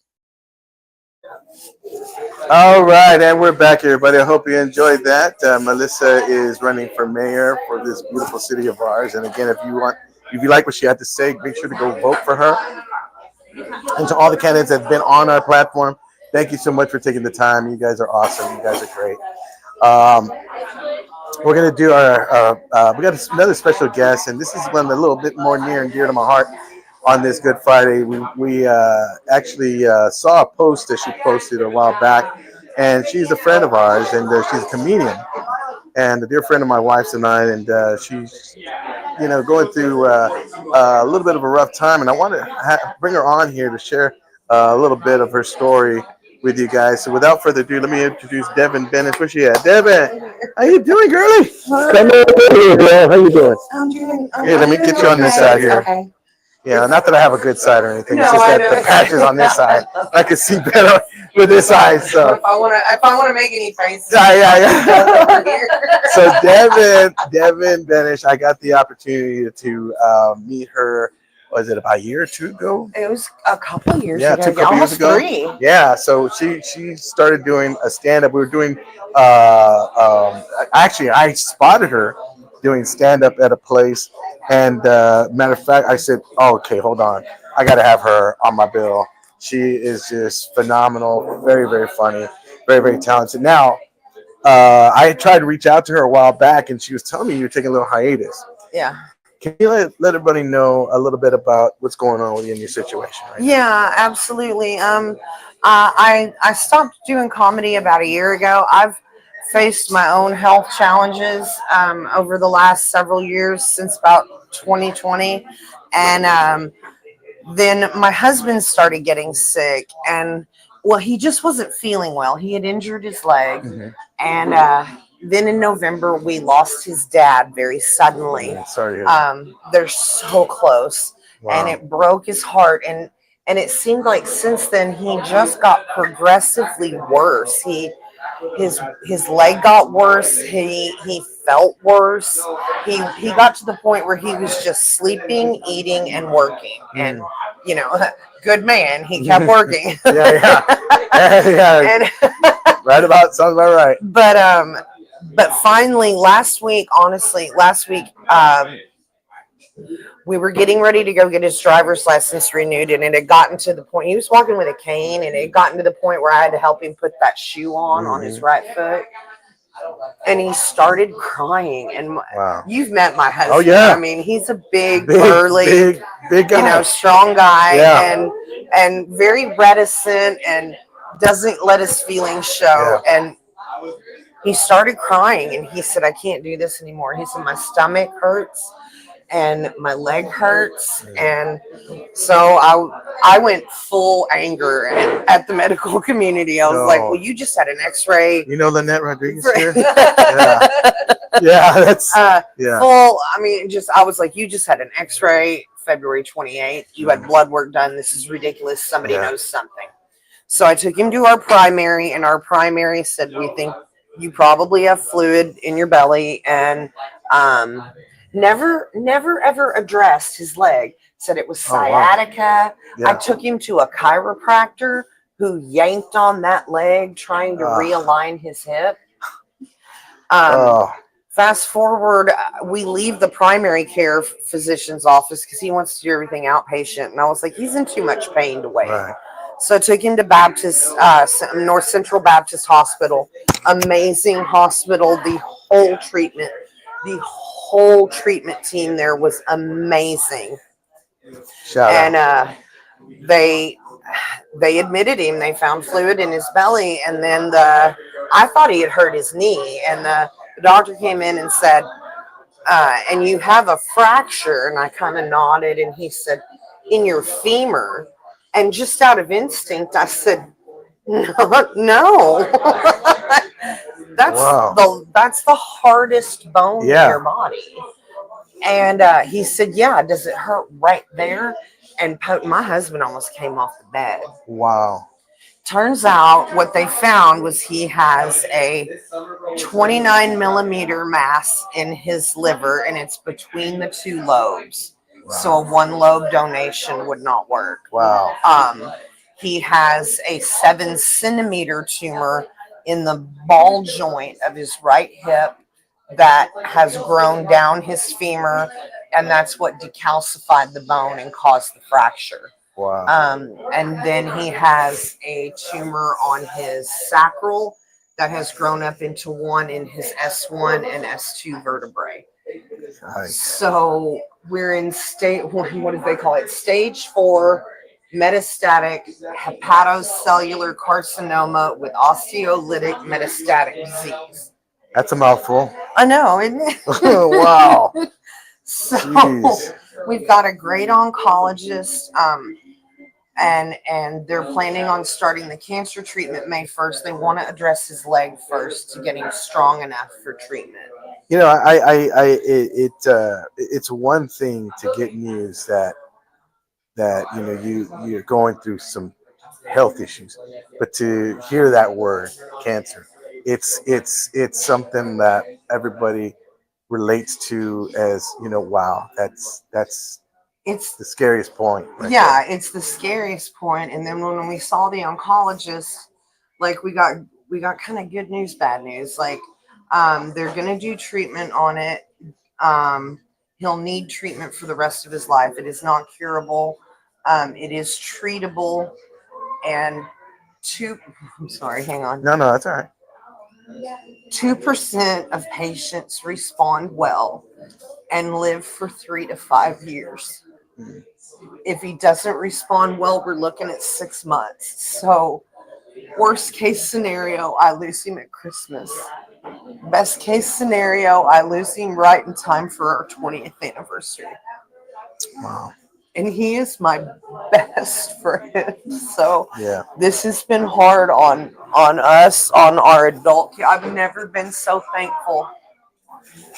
All right, and we're back, everybody. I hope you enjoyed that. Melissa is running for mayor for this beautiful city of ours. And again, if you like what she had to say, make sure to go vote for her. And to all the candidates that have been on our platform, thank you so much for taking the time. You guys are awesome. You guys are great. We're going to do we got another special guest, and this is one a little bit more near and dear to my heart on this Good Friday. We actually saw a post that she posted a while back, and she's a friend of ours, and she's a comedian, and a dear friend of my wife's and I, and she's, going through a little bit of a rough time, and I want to bring her on here to share a little bit of her story with you guys. So without further ado, let me introduce Devin Bennett. Where's she at? Devin, how you doing, girlie? Come here, girl. How you doing? I'm doing. Here, let me get you on this side here. Okay. Yeah, not that I have a good side or anything. It's No, just I that know. the patches on this side, I can see better with this eye. So If I wanna make any faces. yeah. So Devin Bennett, I got the opportunity to meet her. Was it about a year or two ago? It was a couple of years Yeah, ago. couple Almost years ago. 3. Yeah, so she started doing a stand-up. We were doing actually I spotted her doing stand-up at a place, and matter of fact, I said, oh, okay, hold on. I got to have her on my bill. She is just phenomenal, very, very funny, very, very talented. Now, I tried to reach out to her a while back, and she was telling me you're taking a little hiatus. Yeah. Can you let everybody know a little bit about what's going on with you in your situation right now? Yeah, absolutely. I stopped doing comedy about a year ago. I've faced my own health challenges over the last several years since about 2020, and then my husband started getting sick, and well, he just wasn't feeling well. He had injured his leg, Mm-hmm. and then in November we lost his dad very suddenly. Sorry to hear that. They're so close, and Wow. it broke his heart. And it seemed like since then he just got progressively worse. His leg got worse. He felt worse. He got to the point where he was just sleeping, eating, and working. And you know, good man. He kept working. Yeah, yeah. And Right about, sounds about right. but finally last week, we were getting ready to go get his driver's license renewed, and it had gotten to the point he was walking with a cane, and it had gotten to the point where I had to help him put that shoe on his right foot. And he started crying, and Wow. you've met my husband. Oh, yeah. I mean, he's a big burly, big guy. strong guy, Yeah. and very reticent and doesn't let his feelings show. Yeah. And he started crying, and he said, "I can't do this anymore." He said, "My stomach hurts and my leg hurts." And so I went full anger at the medical community. I was like, "Well, you just had an X-ray." You know Lynette Rodriguez here? Yeah. Yeah, that's yeah. Full. I mean, I was like, "You just had an X-ray February 28th. You had blood work done. This is ridiculous. Somebody knows something." So I took him to our primary, and our primary said, "We think you probably have fluid in your belly," and never ever addressed his leg. Said it was sciatica. Wow. Yeah. I took him to a chiropractor who yanked on that leg trying to realign his hip. Fast forward, we leave the primary care physician's office because he wants to do everything outpatient, and I was like, he's in too much pain to wait. Right. So I took him to North Central Baptist Hospital. Amazing hospital. The whole treatment team there was amazing. Shout out. They admitted him. They found fluid in his belly, and then I thought he had hurt his knee, and the doctor came in and said, "And you have a fracture." And I kind of nodded, and he said, "In your femur." And just out of instinct, I said, "No." That's the hardest bone in your body. And he said, "Yeah, does it hurt right there?" And my husband almost came off the bed. Wow. Turns out what they found was he has a 29 millimeter mass in his liver, and it's between the two lobes. Wow. So a one lobe donation would not work. Wow. He has a 7 centimeter tumor in the ball joint of his right hip that has grown down his femur, and that's what decalcified the bone and caused the fracture. Wow. And then he has a tumor on his sacral that has grown up into one in his S1 and S2 vertebrae. Nice. So we're in what do they call it? Stage 4 metastatic hepatocellular carcinoma with osteolytic metastatic disease. That's a mouthful. I know, isn't it? Wow. So Jeez. we've got a great oncologist, and they're planning on starting the cancer treatment May 1st. They want to address his leg first to get him strong enough for treatment. You know, it's one thing to get news that you know you're going through some health issues, but to hear that word cancer, it's something that everybody relates to as, you know, wow, that's it's the scariest point. Right there. It's the scariest point. And then when we saw the oncologist, like we got kind of good news, bad news. Like they're gonna do treatment on it. He'll need treatment for the rest of his life. It is not curable. It is treatable, and I'm sorry, hang on. No, that's all right. 2% of patients respond well and live for 3 to 5 years. If he doesn't respond well, we're looking at 6 months. So, worst case scenario, I lose him at Christmas. Best case scenario, I lose him right in time for our 20th anniversary. Wow. And he is my best friend. So Yeah. this has been hard on us, on our adult. I've never been so thankful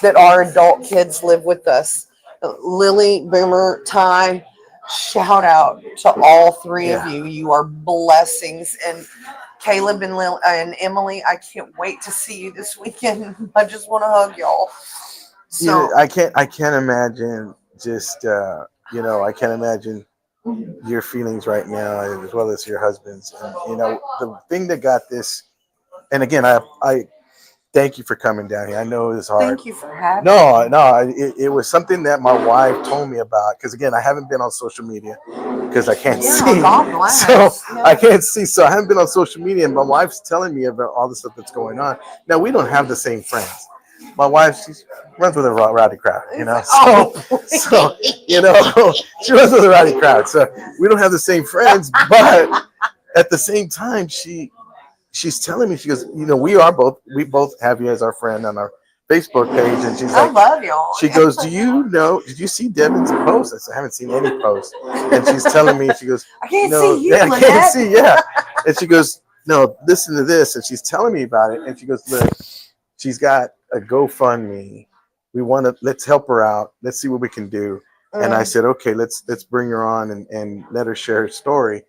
that our adult kids live with us. Lily, Boomer, Ty, shout out to all three of you. You are blessings. And Caleb and and Emily, I can't wait to see you this weekend. I just want to hug y'all. So I can't imagine just I can't imagine your feelings right now as well as your husband's. And the thing that got this, and again, I thank you for coming down here. I know it was hard. Thank you for having me. No, it was something that my wife told me about, because again, I haven't been on social media because I can't see. God bless. So I can't see. So I haven't been on social media, and my wife's telling me about all the stuff that's going on. Now, we don't have the same friends. My wife, she runs with a rowdy crowd, So she runs with a rowdy crowd. So we don't have the same friends, but at the same time, she's telling me, she goes, we both have you as our friend on our Facebook page, and she's like, I love y'all. She goes, did you see Devin's post? I said, I haven't seen any post. And she's telling me, she goes, I can't no, see you, I Lynette. can't see, And she goes, no, listen to this. And she's telling me about it. And she goes, look, she's got a GoFundMe. Let's help her out. Let's see what we can do. And I said, okay, let's bring her on and let her share her story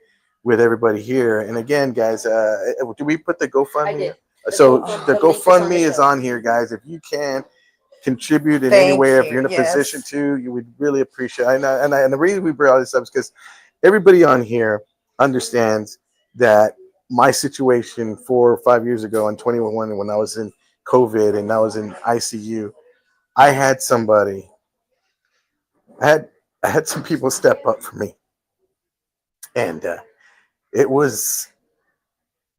with everybody here. And again, guys, do we put the GoFundMe? I did. So the GoFundMe is on here, guys. If you can contribute in any way, if you're in a position to, you would really appreciate it. And the reason we bring all this up is because everybody on here understands that my situation 4 or 5 years ago in 2021, when I was in COVID and I was in ICU, I had somebody, I had some people step up for me, and it was,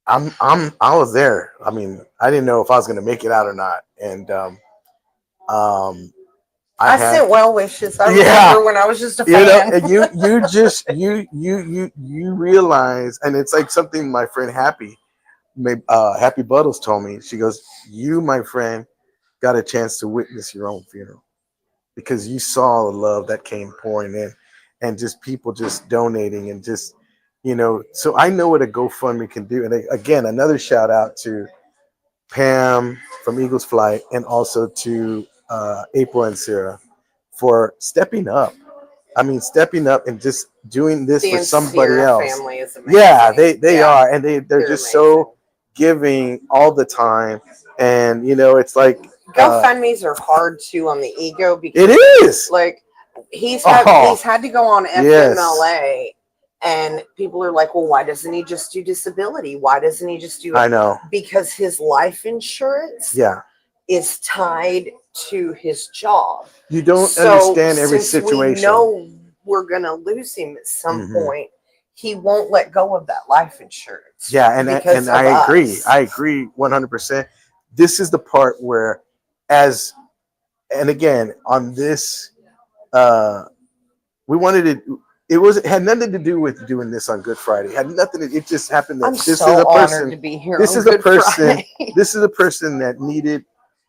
I was there. I mean, I didn't know if I was going to make it out or not, and I sent well wishes. I remember when I was just a fan. And you just you realize, and it's like something my friend Happy Buttles told me. She goes, "You, my friend, got a chance to witness your own funeral because you saw the love that came pouring in, and just people just donating and just So I know what a GoFundMe can do. And again, another shout out to Pam from Eagles Flight, and also to April and Sarah for stepping up. I mean, stepping up and just doing this for somebody else. Family is amazing. Yeah, they are, and they're just amazing. So giving all the time, and it's like GoFundMes are hard too on the ego, because it is like he's had to go on FMLA. Yes. And people are like, well, why doesn't he just do disability? Why doesn't he just do it? I know. Because his life insurance is tied to his job. You don't understand every situation. We know we're going to lose him at some point. He won't let go of that life insurance. Yeah, and I agree. I agree 100%. This is the part where, and again, on this, we wanted to. It had nothing to do with doing this on Good Friday. It had nothing. It just happened that I'm this so is a person. Honored to be here. This is a person. This is a person that needed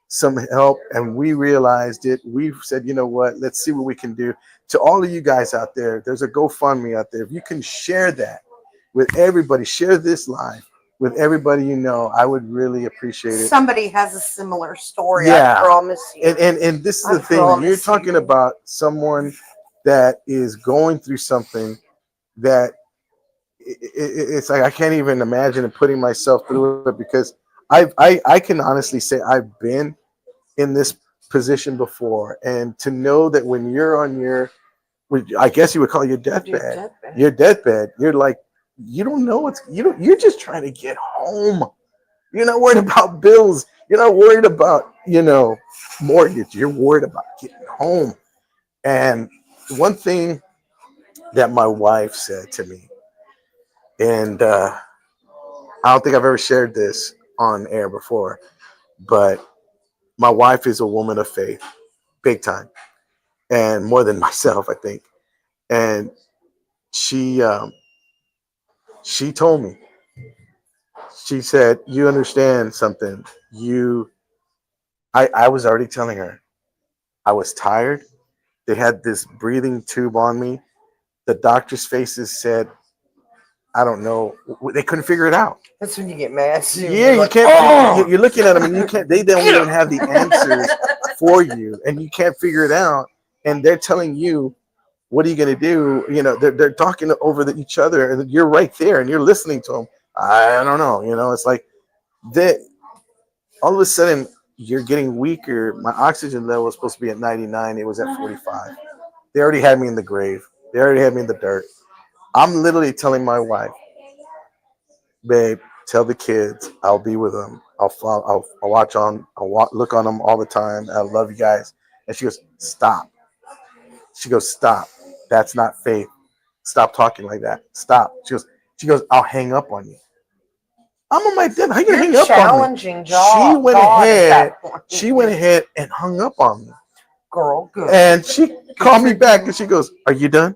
some help, and we realized it. We said, you know what? Let's see what we can do. To all of you guys out there, there's a GoFundMe out there. If you can share that with everybody, share this live with everybody you know, I would really appreciate it. Somebody has a similar story. I promise you. And this is the thing. When you're talking about someone that is going through something that it's like I can't even imagine putting myself through it, because I can honestly say I've been in this position before, and to know that when you're on your, I guess you would call it your deathbed, you're like, you don't know you're just trying to get home. You're not worried about bills. You're not worried about mortgage. You're worried about getting home. And one thing that my wife said to me. And I don't think I've ever shared this on air before, but my wife is a woman of faith, big time, and more than myself, I think. And she she told me, she said, "You understand something? I was already telling her I was tired. They had this breathing tube on me. The doctor's faces said, I don't know. They couldn't figure it out. That's when you get mad. Too. Yeah, You're you like, can't. "Oh!" You're looking at them, and you can't. They don't even have the answers for you, and you can't figure it out. And they're telling you, "What are you going to do?" You know, they're talking over each other, and you're right there, and you're listening to them. I don't know. You know, it's like that. All of a sudden, you're getting weaker. My oxygen level was supposed to be at 99. It was at 45. They already had me in the grave. They already had me in the dirt. I'm literally telling my wife, babe, tell the kids I'll be with them. I'll follow, I'll watch on, look on them all the time. I love you guys. And she goes, stop. She goes, stop. That's not faith. Stop talking like that. Stop. She goes, I'll hang up on you. I'm on my dead. How you gonna hang up on me? Challenging She went God at ahead. that point. She went ahead and hung up on me. Girl, good. And she called me back and she goes, "Are you done?"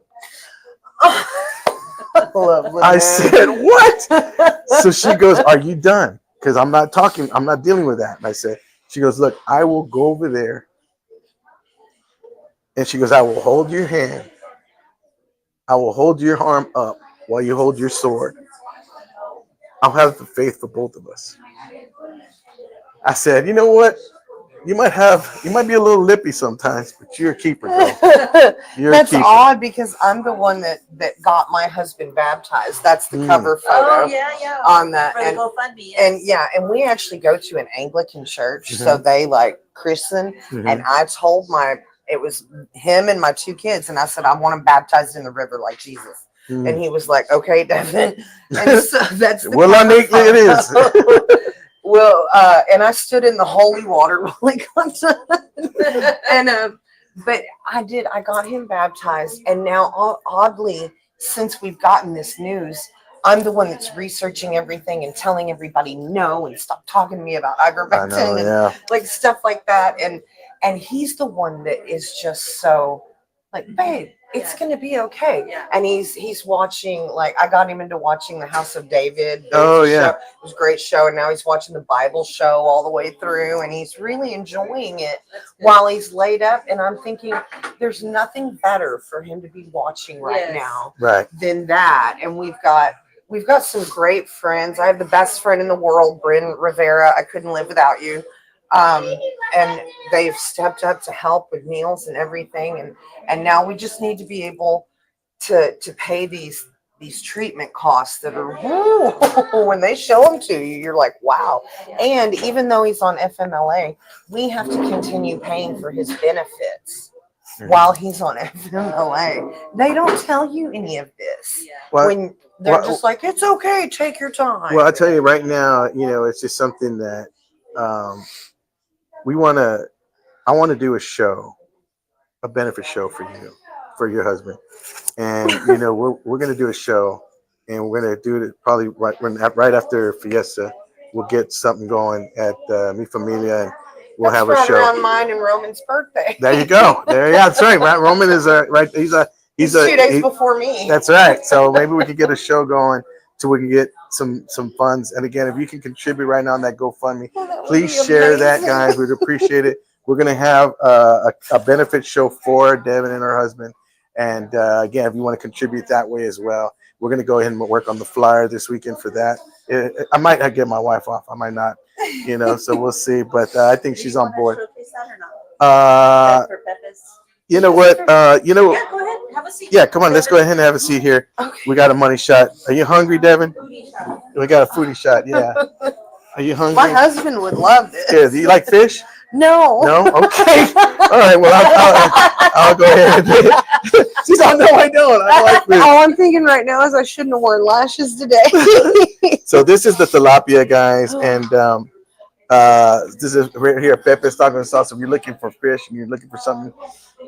Lovely, I man. said, "What?" So she goes, "Are you done?" Because I'm not talking. I'm not dealing with that. And I said, she goes, "Look, I will go over there." And she goes, "I will hold your hand. I will hold your arm up while you hold your sword. I'll have the faith for both of us." I said, "You know what? You might be a little lippy sometimes, but you're a keeper, girl. You're That's a keeper." odd because I'm the one that got my husband baptized. That's the cover photo yeah. on that. For the And, GoFundMe. Yes. and yeah, and we actually go to an Anglican church, so they like christen. And I told it was him and my two kids, and I said, I want them baptized in the river like Jesus. And he was like, "Okay, Devin." And so that's the Well, cover it is. photo. Well, and I stood in the holy water while it got done. And but I got him baptized, and now oddly, since we've gotten this news, I'm the one that's researching everything and telling everybody no and stop talking to me about ivermectin and like stuff like that. And he's the one that is just so like, babe, it's gonna be okay. Yeah. And he's watching, like, I got him into watching the House of David. Oh, yeah. Show. It was a great show, and now he's watching the Bible show all the way through, and he's really enjoying it while he's laid up. And I'm thinking, there's nothing better for him to be watching right now than that. And we've got some great friends. I have the best friend in the world, Bryn Rivera. I couldn't live without you. And they've stepped up to help with meals and everything. And now we just need to be able to pay these treatment costs that are when they show them to you, you're like, wow. And even though he's on FMLA, we have to continue paying for his benefits while he's on FMLA. They don't tell you any of this. When they're just like, it's okay, take your time. Well, I tell you right now, it's just something that I want to do a show, a benefit show for you, for your husband. And, we're going to do a show, and we're going to do it probably right after Fiesta. We'll get something going at Mi Familia, and we'll have a show. Around mine and Roman's birthday. There you go. That's right. Roman is right. He's 2 days before me. That's right. So maybe we can get a show going so we can get some funds. And again, if you can contribute right now on that GoFundMe, please share that, guys. We'd appreciate it. We're going to have a benefit show for Devin and her husband. And again, if you want to contribute that way as well, we're going to go ahead and work on the flyer this weekend for that. I might not get my wife off. I might not, so we'll see. But I think she's on board. For Pepe's. You know what? Yeah, go ahead. Have a seat. Yeah, come on. Let's go ahead and have a seat here. Okay. We got a money shot. Are you hungry, Devin? We got a foodie shot. Yeah. Are you hungry? My husband would love this. Yeah. Do you like fish? No. No? Okay. All right. Well, I'll go ahead. She's all, no, I don't. I don't like fish. All I'm thinking right now is I shouldn't have worn lashes today. So this is the tilapia, guys. And this is right here. Pepe's talking salsa. If you're looking for fish and you're looking for something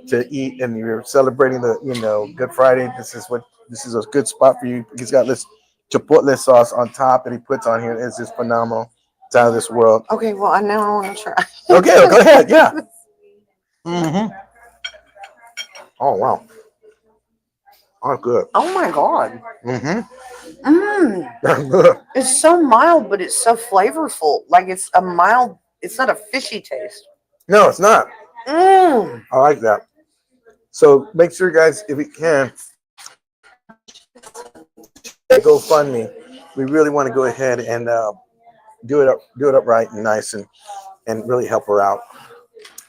to eat and you're celebrating the Good Friday, this is a good spot for you. He's got this chipotle sauce on top that he puts on here. It's just phenomenal. It's out of this world. Okay, well, I now want to try. Okay, go ahead. Yeah. Mm-hmm. Oh wow. Oh, good. Oh my God. Mm-hmm. Mmm. It's so mild, but it's so flavorful. Like it's a mild, it's not a fishy taste. No, it's not. Mmm. I like that. So make sure, guys, if you can, GoFundMe. We really want to go ahead and do it up right and nice and really help her out.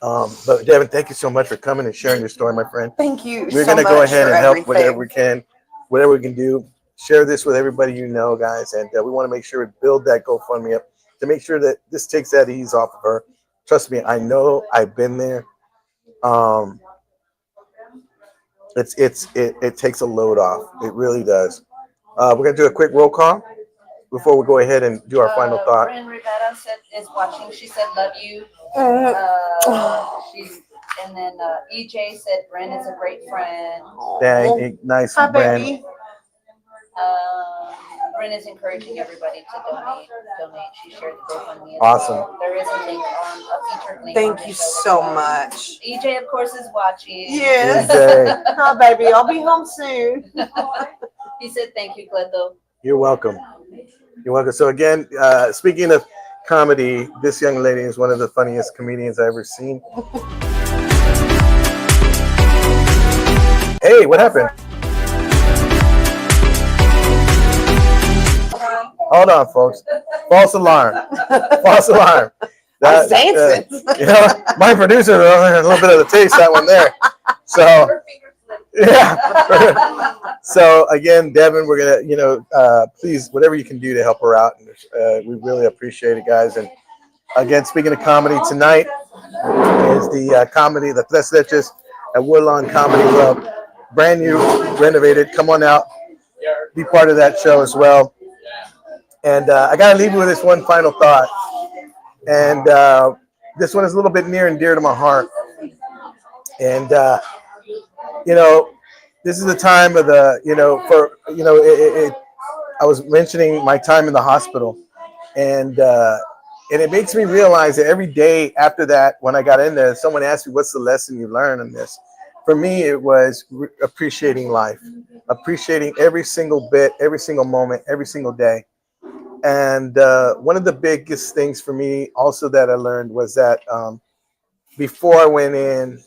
But Devin, thank you so much for coming and sharing your story, my friend. Thank you. We're so gonna much go ahead for and help everything. whatever we can do. Share this with everybody guys, and we want to make sure we build that GoFundMe up to make sure that this takes that ease off of her. Trust me, I know. I've been there. Um, it takes a load off. It really does. We're gonna do a quick roll call before we go ahead and do our final thought. Bryn Rivera is watching. She said, "Love you." And then EJ said, "Bryn is a great friend." Dang, nice, Hi, Brand. baby. Bryn is encouraging everybody to donate. She shared the GoFundMe as Awesome. well. There is a link on a featured link. Thank you so much. EJ, of course, is watching. Yes. EJ. Hi, baby. I'll be home soon. He said, "Thank you, Cleto." You're welcome. You're welcome. So again, speaking of comedy, this young lady is one of the funniest comedians I've ever seen. Hey, what happened? Hold on, folks. False alarm. False alarm. I was dancing. My producer a little bit of the taste that one there. So yeah. So again, Devin, we're gonna please whatever you can do to help her out, and we really appreciate it, guys. And again, speaking of comedy, tonight is the comedy, the Tres Leches at Woodlawn Comedy Club, brand new, renovated. Come on out, be part of that show as well. And I gotta leave you with this one final thought, and this one is a little bit near and dear to my heart. And this is the time of the I was mentioning my time in the hospital, and it makes me realize that every day after that, when I got in there, someone asked me, "What's the lesson you learned in this?" For me, it was appreciating life, appreciating every single bit, every single moment, every single day. And one of the biggest things for me also that I learned was that before I went in,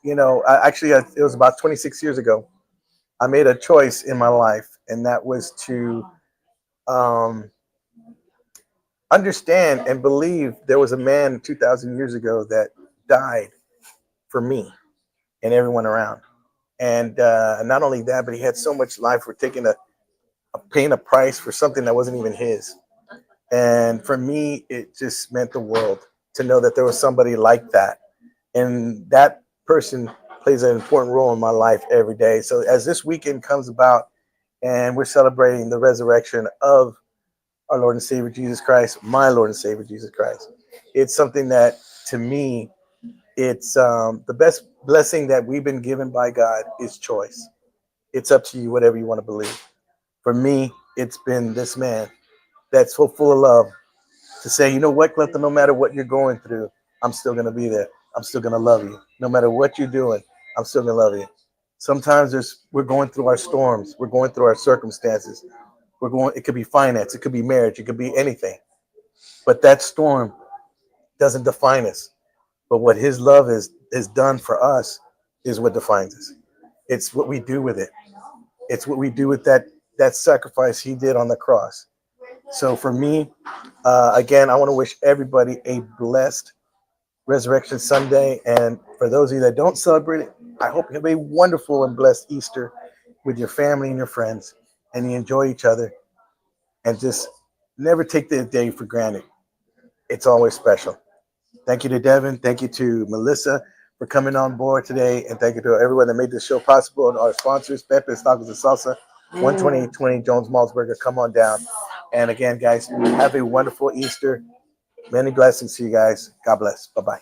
it was about 26 years ago, I made a choice in my life, and that was to understand and believe there was a man 2,000 years ago that died for me and everyone around. And not only that, but he had so much life for paying a price for something that wasn't even his. And for me, it just meant the world to know that there was somebody like that. And that person plays an important role in my life every day. So as this weekend comes about and we're celebrating the resurrection of our Lord and Savior Jesus Christ, my Lord and Savior Jesus Christ, it's something that, to me, it's the best blessing that we've been given by God is choice. It's up to you, whatever you want to believe. For me, it's been this man that's so full of love to say, you know what, Clinton, no matter what you're going through, I'm still going to be there. I'm still going to love you. No matter what you're doing, I'm still going to love you. Sometimes we're going through our storms. We're going through our circumstances. It could be finance. It could be marriage. It could be anything. But that storm doesn't define us. But what his love is done for us is what defines us. It's what we do with it. It's what we do with that sacrifice he did on the cross. So for me, again, I want to wish everybody a blessed Resurrection Sunday. And for those of you that don't celebrate it, I hope you have a wonderful and blessed Easter with your family and your friends, and you enjoy each other. And just never take the day for granted. It's always special. Thank you to Devin. Thank you to Melissa for coming on board today. And thank you to everyone that made this show possible, and our sponsors, Pepe, Tacos and Salsa, 12020 Jones Maltsberger. Come on down. And again, guys, have a wonderful Easter. Many blessings to you guys. God bless. Bye-bye.